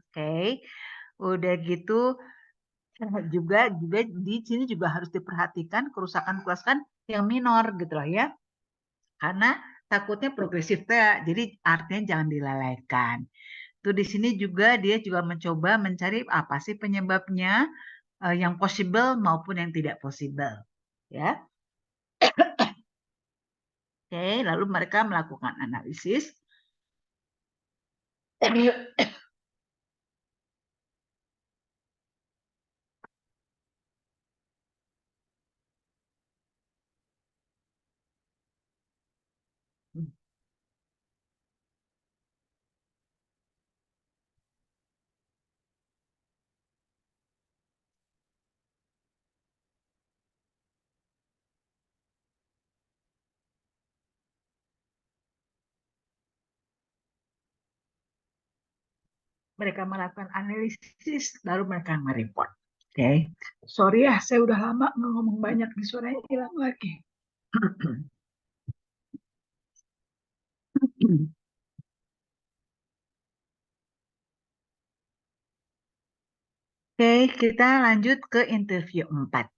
Oke. Udah gitu juga di sini juga harus diperhatikan kerusakan-kerusakan yang minor gitu lah ya. Karena takutnya progresif ya. Jadi artinya jangan dilalaikan. Tuh di sini juga dia juga mencoba mencari apa sih penyebabnya yang possible maupun yang tidak possible. Ya. Oke, lalu mereka melakukan analisis. Mereka melakukan analisis, baru mereka mereport. Oke, sorry ya, saya udah lama ngomong banyak di suaranya hilang lagi. Oke, kita lanjut ke interview 4.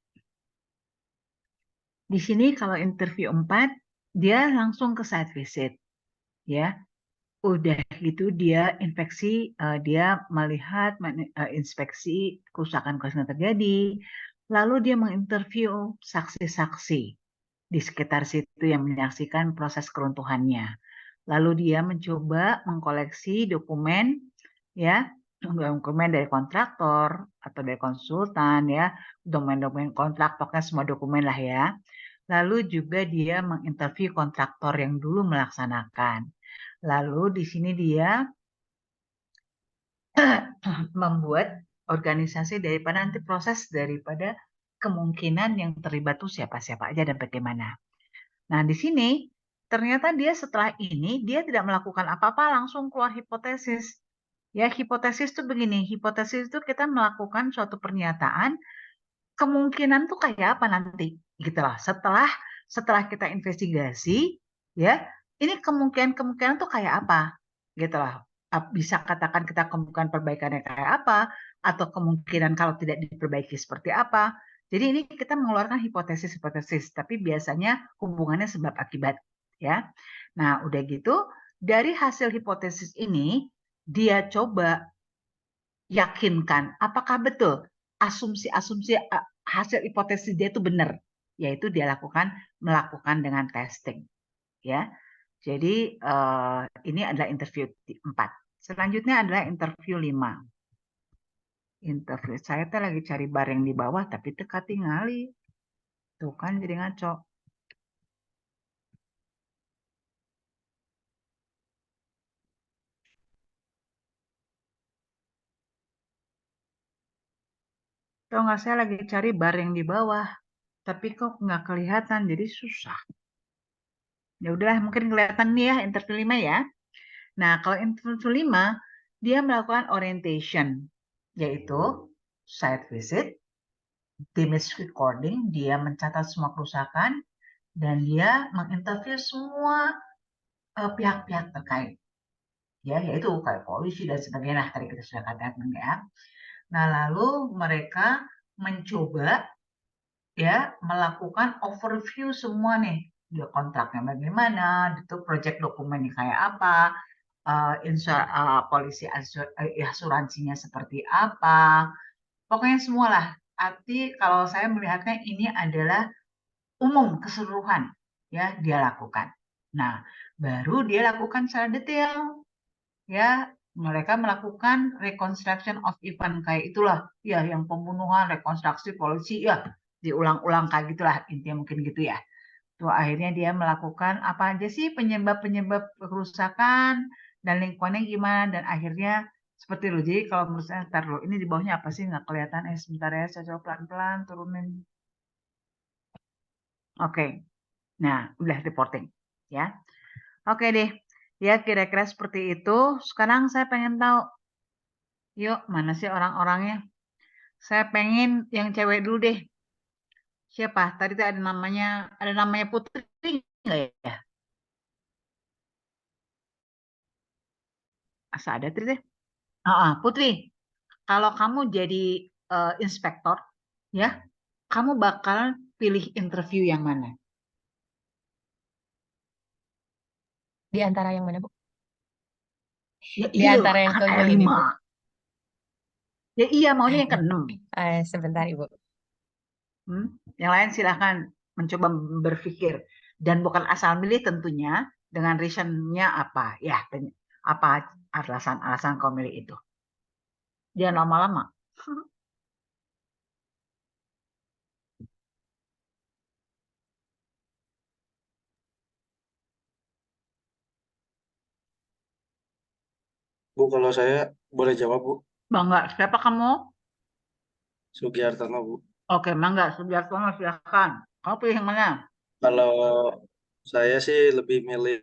Di sini kalau interview 4, dia langsung ke site visit. Ya, udah gitu dia dia melihat inspeksi kerusakan-kerusakan terjadi. Lalu dia menginterview saksi-saksi di sekitar situ yang menyaksikan proses keruntuhannya. Lalu dia mencoba mengkoleksi dokumen ya dokumen dari kontraktor atau dari konsultan ya, dokumen-dokumen kontrak, pokoknya semua dokumen lah ya. Lalu juga dia menginterview kontraktor yang dulu melaksanakan. Lalu di sini dia membuat organisasi daripada nanti proses daripada kemungkinan yang terlibat tuh siapa-siapa aja dan bagaimana. Nah, di sini ternyata dia setelah ini dia tidak melakukan apa-apa, langsung keluar hipotesis. Ya, hipotesis itu begini, hipotesis itu kita melakukan suatu pernyataan kemungkinan tuh kayak apa nanti gitu lah. Setelah kita investigasi ya, ini kemungkinan tuh kayak apa gitu lah. Bisa katakan kita kemungkinan perbaikannya kayak apa atau kemungkinan kalau tidak diperbaiki seperti apa. Jadi ini kita mengeluarkan hipotesis-hipotesis, tapi biasanya hubungannya sebab akibat ya. Nah, udah gitu dari hasil hipotesis ini dia coba yakinkan apakah betul asumsi-asumsi hasil hipotesis dia itu benar, yaitu dia melakukan dengan testing ya. Jadi ini adalah interview 4. Selanjutnya adalah interview 5. Interview saya tuh lagi cari bar yang di bawah tapi teka tingali. Tuh kan jadi ngaco. Tuh nggak, saya lagi cari bar yang di bawah, tapi kok nggak kelihatan jadi susah. Ya udah mungkin kelihatan nih ya interview 5 ya. Nah, kalau interview 5 dia melakukan orientation, yaitu site visit, image recording, dia mencatat semua kerusakan, dan dia menginterview semua pihak-pihak terkait. Ya, yaitu kayak polisi dan sebagainya, tadi kita sudah katakan ya. Nah, lalu mereka mencoba ya melakukan overview semua nih, dia kontraknya bagaimana, itu project dokumennya kayak apa, polisi asuransinya seperti apa, pokoknya semua lah. Arti kalau saya melihatnya ini adalah umum keseluruhan ya dia lakukan. Nah, baru dia lakukan secara detail ya. Mereka melakukan reconstruction of event kayak itulah ya, yang pembunuhan, rekonstruksi polisi ya, diulang-ulang kayak gitulah intinya mungkin gitu ya. Tuh akhirnya dia melakukan apa aja sih penyebab-penyebab kerusakan dan lingkungannya gimana, dan akhirnya seperti itu. Jadi kalau menurut saya, ntar lo ini di bawahnya apa sih nggak kelihatan, sebentar ya, saya coba pelan-pelan turunin. Oke, nah udah reporting ya. Oke deh, ya kira-kira seperti itu. Sekarang saya pengen tahu, yuk mana sih orang-orangnya? Saya pengen yang cewek dulu deh. Siapa? Tadi tuh ada namanya Putri nggak ya? Asa ada Tri deh. Putri, kalau kamu jadi inspektor, ya, kamu bakal pilih interview yang mana? Di antara yang mana, Bu? Ya Di iya loh, antara yang kan ada ke-6 ini, 5. Bu. Ya iya, maunya yang ke-6. Sebentar, Ibu. Yang lain silahkan mencoba berpikir. Dan bukan asal milih tentunya, dengan reason-nya apa. Ya, apa alasan-alasan kau milih itu. Jangan lama-lama. Bu, kalau saya boleh jawab, Bu. Bangga, siapa kamu? Sugiartono, Bu. Oke, Mangga, Sugiartono, silahkan. Kamu pilih yang mana? Kalau saya sih lebih milih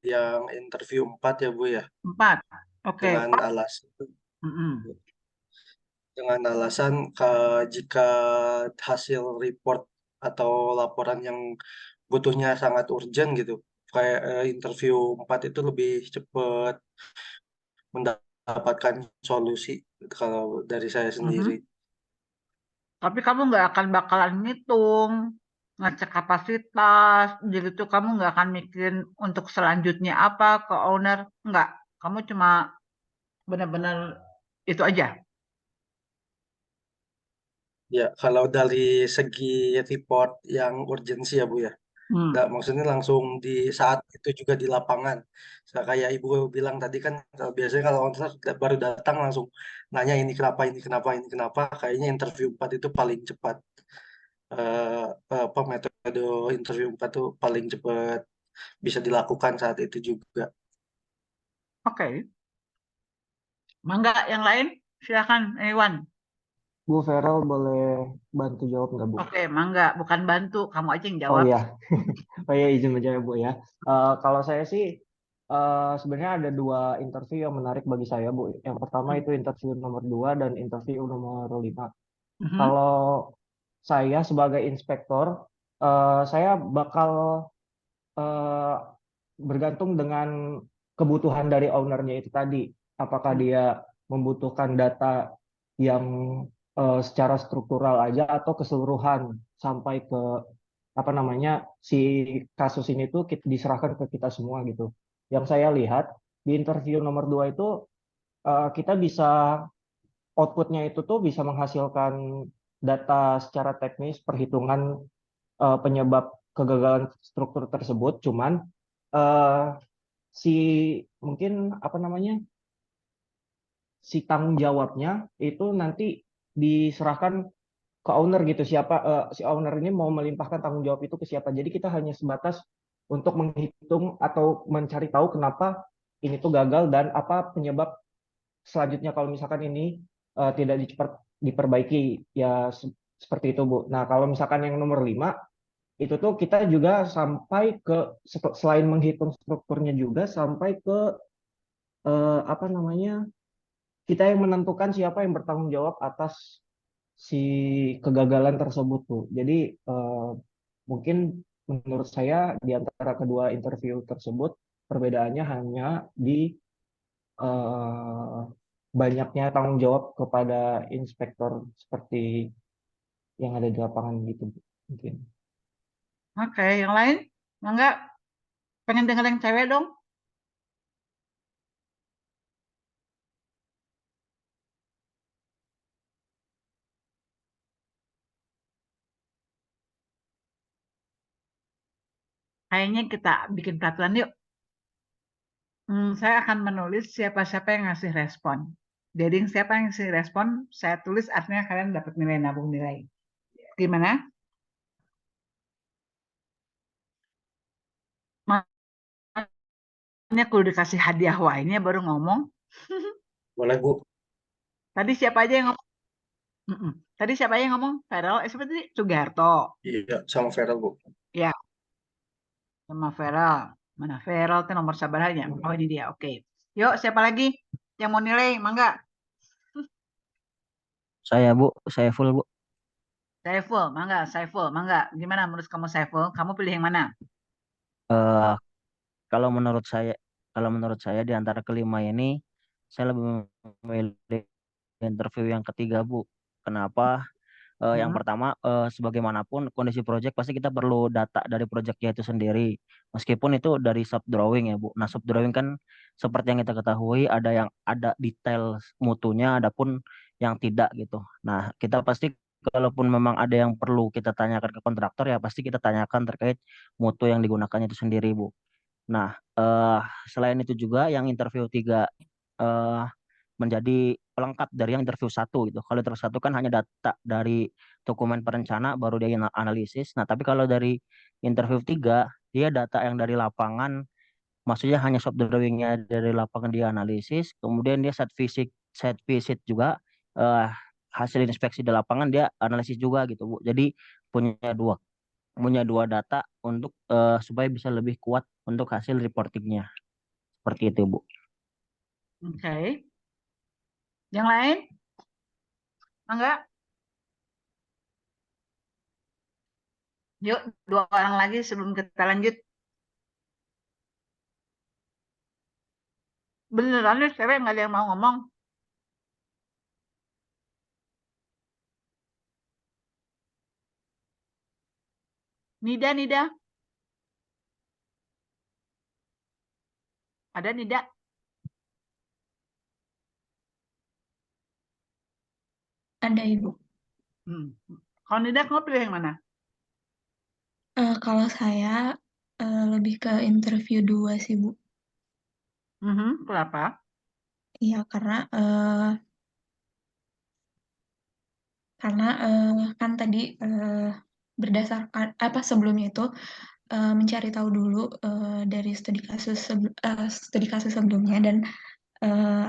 yang interview 4 ya, Bu ya. 4. Oke. Dengan alasan Mm-mm. jika hasil report atau laporan yang butuhnya sangat urgent gitu, kayak interview 4 itu lebih cepat mendapatkan solusi kalau dari saya sendiri. Tapi kamu nggak akan bakalan ngitung, ngecek kapasitas, jadi tuh kamu nggak akan mikirin untuk selanjutnya apa ke owner, nggak. Kamu cuma benar-benar itu aja. Ya, kalau dari segi report yang urgensi ya Bu ya, Hmm. Nggak, maksudnya langsung di saat itu juga di lapangan. Kayak ibu bilang tadi kan, biasanya kalau onsite baru datang langsung nanya ini kenapa, ini kenapa, ini kenapa. Kayaknya interview 4 itu paling cepat. Eh, apa metode interview 4 itu paling cepat bisa dilakukan saat itu juga. Oke. Mangga yang lain silakan Iwan. Bu Feral boleh bantu jawab nggak, Bu? Oke, mangga bukan bantu, kamu aja yang Oh jawab. iya, oh iya izin menjawab, Bu ya. Kalau saya sih sebenarnya ada dua interview yang menarik bagi saya, Bu. Yang pertama itu interview nomor 2 dan interview nomor 5. Mhm. Kalau saya sebagai inspektor, saya bakal eh, bergantung dengan kebutuhan dari ownernya itu tadi. Apakah dia membutuhkan data yang secara struktural aja atau keseluruhan sampai ke apa namanya si kasus ini tuh diserahkan ke kita semua gitu. Yang saya lihat di interview nomor 2 itu kita bisa outputnya itu tuh bisa menghasilkan data secara teknis perhitungan penyebab kegagalan struktur tersebut. Cuman eh, si mungkin apa namanya si tanggung jawabnya itu nanti diserahkan ke owner gitu, siapa si owner ini mau melimpahkan tanggung jawab itu ke siapa. Jadi kita hanya sebatas untuk menghitung atau mencari tahu kenapa ini tuh gagal dan apa penyebab selanjutnya kalau misalkan ini tidak diperbaiki ya, seperti itu, Bu. Nah, kalau misalkan yang nomor 5 itu tuh kita juga sampai ke selain menghitung strukturnya juga sampai ke apa namanya kita yang menentukan siapa yang bertanggung jawab atas si kegagalan tersebut tuh. Jadi eh, mungkin menurut saya di antara kedua interview tersebut perbedaannya hanya di eh, banyaknya tanggung jawab kepada inspektor seperti yang ada di lapangan gitu, Bu. Mungkin. Oke, yang lain? Mangga, pengen denger yang cewek dong. Kayaknya kita bikin peraturan yuk. Saya akan menulis siapa-siapa yang ngasih respon. Jadi siapa yang ngasih respon, saya tulis artinya kalian dapat nilai nabung nilai. Gimana? Makanya aku dikasih hadiah wine baru ngomong. Boleh, Bu? Tadi siapa aja yang ngomong? Mm-mm. Tadi siapa aja yang ngomong? Feral, siapa tadi? Sugarto. Iya, sama Vera, Bu. Ya, sama Feral. Mana Feral itu nomor sabarnya? Oh ini dia, oke. Yuk, siapa lagi yang mau nilai? Mangga. Saya Bu, saya full Bu. Saiful, mangga, Saiful, mangga. Gimana menurut kamu Saiful? Kamu pilih yang mana? Eh kalau menurut saya, di antara kelima ini, saya lebih memilih interview yang ketiga Bu. Kenapa? Yang Hmm. pertama, sebagaimanapun kondisi project pasti kita perlu data dari projectnya itu sendiri. Meskipun itu dari sub drawing ya Bu. Nah sub drawing kan seperti yang kita ketahui ada yang ada detail mutunya, adapun yang tidak gitu. Nah kita pasti kalaupun memang ada yang perlu kita tanyakan ke kontraktor ya pasti kita tanyakan terkait mutu yang digunakannya itu sendiri Bu. Nah, selain itu juga yang interview tiga eh, menjadi pelengkap dari yang interview satu gitu. Kalau interview satu kan hanya data dari dokumen perencana baru dia analisis. Nah, tapi kalau dari interview tiga dia data yang dari lapangan, maksudnya hanya shop drawingnya dari lapangan dia analisis, kemudian dia site visit juga eh, hasil inspeksi di lapangan dia analisis juga gitu Bu. Jadi punya dua punya dua data untuk supaya bisa lebih kuat untuk hasil reportingnya. Seperti itu, Bu. Oke. Yang lain? Mangga. Yuk, dua orang lagi sebelum kita lanjut. Beneran nih, cewek nggak ada yang mau ngomong. Nida, Nida. Ada Nida? Ada Ibu. Kalau Nida, kamu pilih yang mana? Kalau saya lebih ke interview 2 sih, Bu. Kenapa? Iya, karena kan tadi berdasarkan apa sebelumnya itu mencari tahu dulu dari studi kasus sebelumnya dan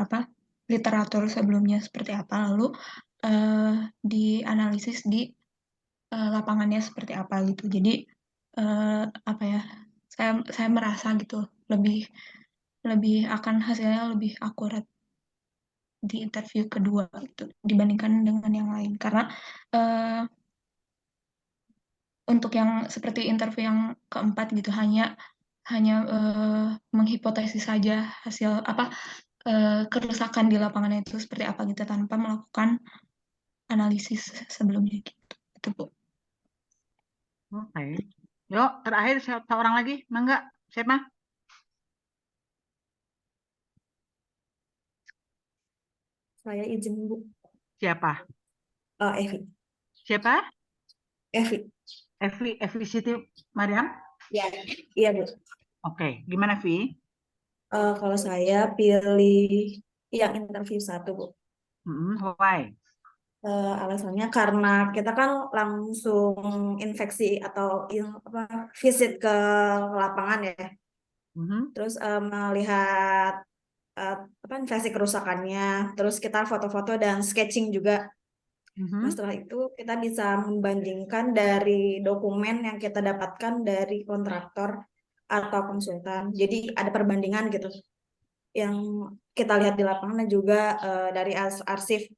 apa literatur sebelumnya seperti apa, lalu dianalisis di lapangannya seperti apa gitu. Jadi apa ya? Saya merasa gitu lebih akan hasilnya lebih akurat di interview kedua gitu dibandingkan dengan yang lain karena untuk yang seperti interview yang keempat gitu hanya menghipotesis saja hasil apa kerusakan di lapangan itu seperti apa gitu tanpa melakukan analisis sebelumnya gitu. Itu Bu. Oke. Yuk, terakhir satu orang lagi, Mangga. Siapa? Saya izin Bu. Siapa? Evi. Siapa? Evi. Evi Siti Mariam? Ya, iya Bu. Oke, gimana Vi? Kalau saya pilih yang interview 1 Bu. Why? Alasannya karena kita kan langsung infeksi atau visit ke lapangan ya. Terus melihat invasi kerusakannya, terus kita foto-foto dan sketching juga. Nah, setelah itu kita bisa membandingkan dari dokumen yang kita dapatkan dari kontraktor atau konsultan. Jadi ada perbandingan gitu yang kita lihat di lapangan dan juga dari arsip.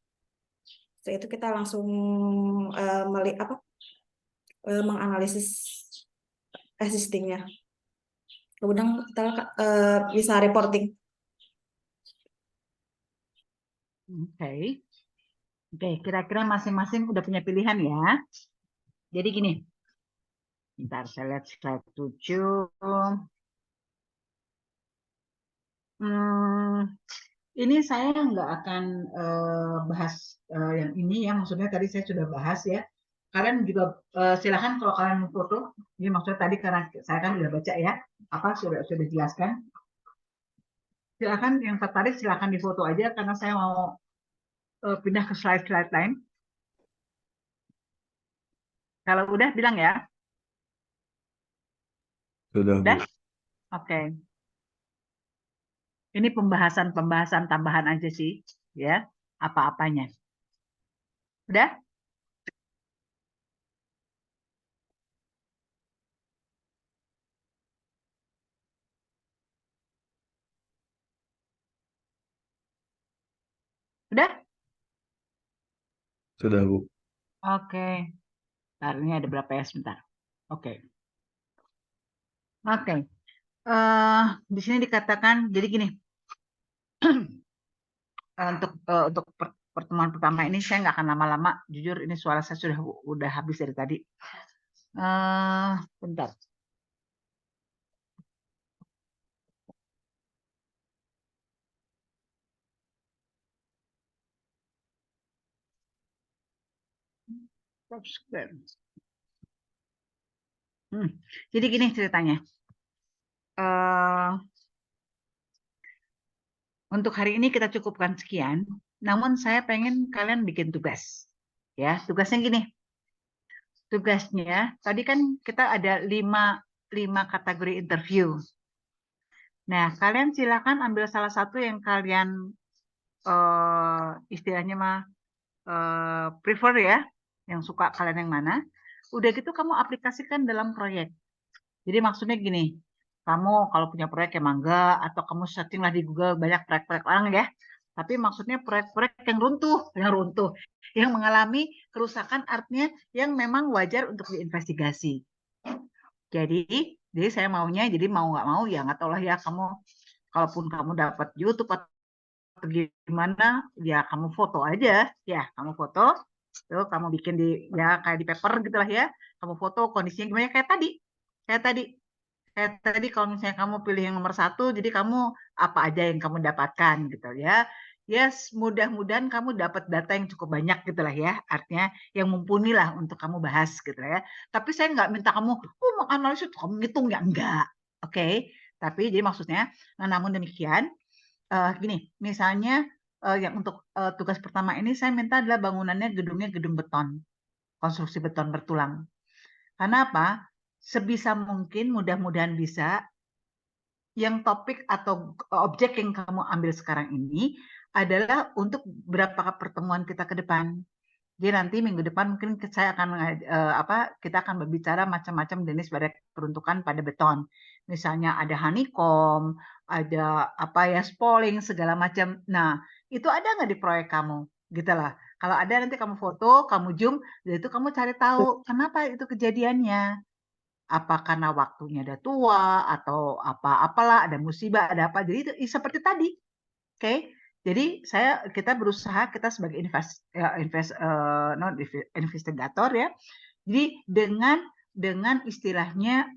Setelah itu kita langsung menganalisis existingnya. Kemudian kita bisa reporting. Oke, kira-kira masing-masing udah punya pilihan ya. Jadi gini, bentar saya lihat slide 7. Ini saya nggak akan bahas yang ini ya, maksudnya tadi saya sudah bahas ya. Kalian juga silakan kalau kalian mau foto. Ini maksudnya tadi karena saya kan udah baca ya, apa sudah jelaskan. Silakan yang tertarik silakan difoto aja karena saya mau pindah ke slide-slide lain. Kalau udah bilang ya. Sudah, Bu. Udah? Oke. Ini pembahasan tambahan aja sih, ya, apa-apanya. Udah? Udah? Sudah, Bu. Oke. Ntar ini ada berapa ya sebentar. Oke. Oke. Di sini dikatakan jadi gini. Untuk pertemuan pertama ini saya nggak akan lama-lama. Jujur ini suara saya sudah habis dari tadi. Bentar. Jadi gini ceritanya. Untuk hari ini kita cukupkan sekian. Namun saya pengen kalian bikin tugas. Ya, tugasnya gini. Tugasnya tadi kan kita ada 5 kategori interview. Nah, kalian silakan ambil salah satu yang kalian istilahnya prefer ya, yang suka kalian yang mana. Udah gitu kamu aplikasikan dalam proyek. Jadi maksudnya gini, kamu kalau punya proyek ya mangga, atau kamu searching lah di Google banyak proyek-proyek orang ya. Tapi maksudnya proyek-proyek yang runtuh, yang mengalami kerusakan artinya yang memang wajar untuk diinvestigasi. Jadi saya maunya, jadi mau nggak mau ya nggak tahu lah ya kamu, kalaupun kamu dapat YouTube atau gimana, ya kamu foto aja, ya kamu foto, tuh kamu bikin ya kayak di paper gitulah ya, kamu foto kondisinya gimana kayak tadi kalau misalnya kamu pilih yang nomor 1, jadi kamu apa aja yang kamu dapatkan gitu ya. Yes, mudah-mudahan kamu dapat data yang cukup banyak gitu lah ya. Artinya yang mumpuni lah untuk kamu bahas gitu lah ya. Tapi saya nggak minta kamu, menganalisis, kamu ngitung ya. Enggak. Oke. Tapi jadi maksudnya, namun demikian, gini, misalnya yang untuk tugas pertama ini saya minta adalah bangunannya gedungnya gedung beton. Konstruksi beton bertulang. Karena apa? Sebisa mungkin mudah-mudahan bisa yang topik atau objek yang kamu ambil sekarang ini adalah untuk beberapa pertemuan kita ke depan. Jadi nanti minggu depan mungkin saya akan kita akan berbicara macam-macam jenis pada peruntukan pada beton. Misalnya ada honeycomb, ada spalling segala macam. Nah, itu ada nggak di proyek kamu? Gitu lah. Kalau ada nanti kamu foto, kamu zoom, dan itu kamu cari tahu kenapa itu kejadiannya. Apa karena waktunya udah tua atau apalah ada musibah ada apa. Jadi itu seperti tadi. Oke. Jadi kita berusaha kita sebagai investigator ya. Jadi dengan istilahnya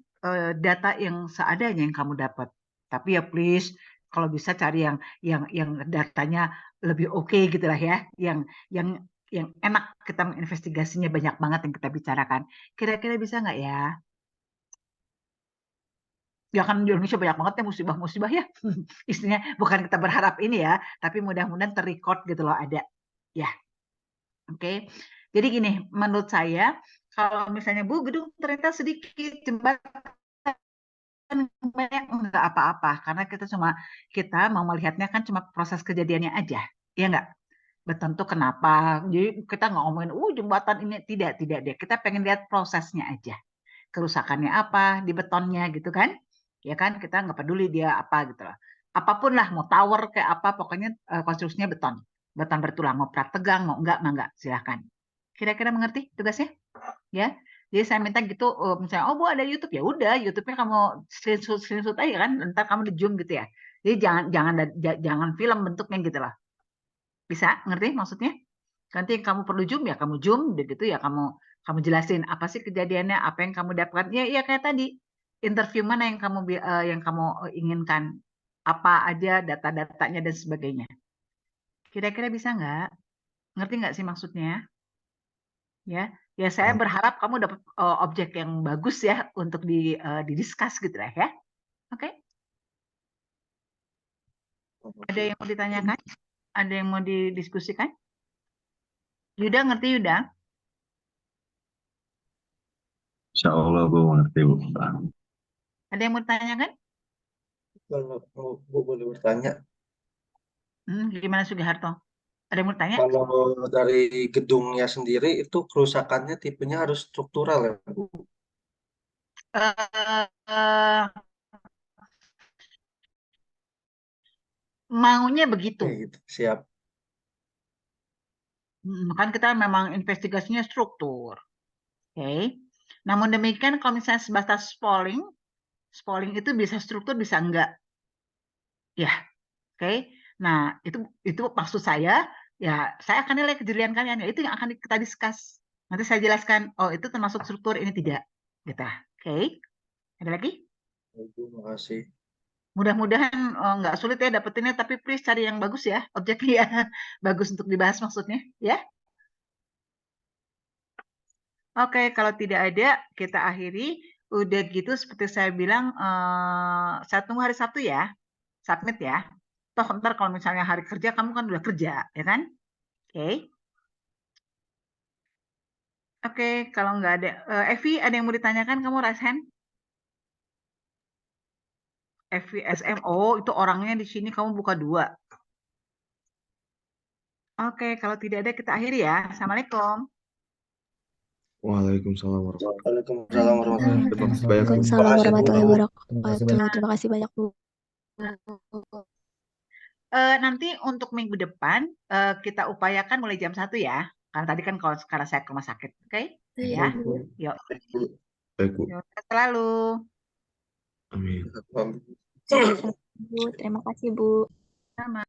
data yang seadanya yang kamu dapat. Tapi ya please kalau bisa cari yang datanya lebih oke gitu lah ya. Yang enak kita menginvestigasinya banyak banget yang kita bicarakan. Kira-kira bisa nggak ya? Ya kan di Indonesia banyak banget ya musibah-musibah ya. Istilahnya bukan kita berharap ini ya, tapi mudah-mudahan terrecord gitu loh ada. Ya. Oke. Jadi gini, menurut saya kalau misalnya Bu gedung ternyata sedikit jembatan banyak enggak apa-apa karena kita mau melihatnya kan cuma proses kejadiannya aja. Ya enggak? Beton tuh kenapa? Jadi kita nggak ngomongin jembatan ini tidak deh. Kita pengen lihat prosesnya aja. Kerusakannya apa di betonnya gitu kan? Ya kan kita nggak peduli dia apa gitu loh. Apapun lah mau tower kayak apa pokoknya konstruksinya beton bertulang mau plat tegang mau enggak silahkan. Kira-kira mengerti tugasnya ya. Jadi saya minta gitu misalnya Bu ada YouTube ya udah YouTube-nya kamu screenshot aja kan ntar kamu di zoom gitu ya. Jadi jangan film bentuknya gitu lah. Bisa ngerti maksudnya? Nanti yang kamu perlu zoom ya kamu zoom gitu ya kamu jelasin apa sih kejadiannya apa yang kamu dapatkan ya kayak tadi interview mana yang kamu inginkan apa aja data-datanya dan sebagainya kira-kira bisa nggak ngerti nggak sih maksudnya ya saya berharap kamu dapat objek yang bagus ya untuk didiskus gitu lah ya oke ada yang mau ditanyakan ada yang mau didiskusikan Yuda ngerti Yuda Insya Allah Bu mengerti Bu. ada yang mau ditanyakan Kalau Bu boleh bertanya, gimana Sugiharto ada yang mau tanya kalau dari gedungnya sendiri itu kerusakannya tipenya harus struktural ya Bu? Maunya begitu. Gitu. Siap. Kan kita memang investigasinya struktur. Oke. Namun demikian kalau misalnya sebatas spalling itu bisa struktur bisa enggak. Ya. Oke. Nah, itu maksud saya ya saya akan nilai kejelian kalian ya itu yang akan kita discuss. Nanti saya jelaskan oh itu termasuk struktur ini tidak. Gitu. Oke. Ada lagi? Terima kasih. Mudah-mudahan nggak sulit ya dapetinnya, tapi please cari yang bagus ya, objeknya ya. Bagus untuk dibahas maksudnya, ya. Oke, kalau tidak ada, kita akhiri. Udah gitu, seperti saya bilang, saya tunggu hari Sabtu ya, submit ya. Toh ntar kalau misalnya hari kerja, kamu kan udah kerja, ya kan? Oke. Oke, kalau nggak ada, Evi, ada yang mau ditanyakan? Kamu raise hand? Evi SMO, itu orangnya di sini kamu buka 2. Oke, kalau tidak ada, kita akhiri ya. Assalamualaikum. Waalaikumsalam warahmatullahi Waalaikumsalam warahmatullahi wabarakatuh. Waalaikumsalam warahmatullahi wabarakatuh. Terima kasih banyak Bu. Nanti untuk minggu depan kita upayakan mulai jam 1 ya. Karena tadi kan kalau sekarang saya ke rumah sakit, oke? Ya, yuk. Baik Bu. Selalu. Amin. Bu, terima kasih Bu. Sama.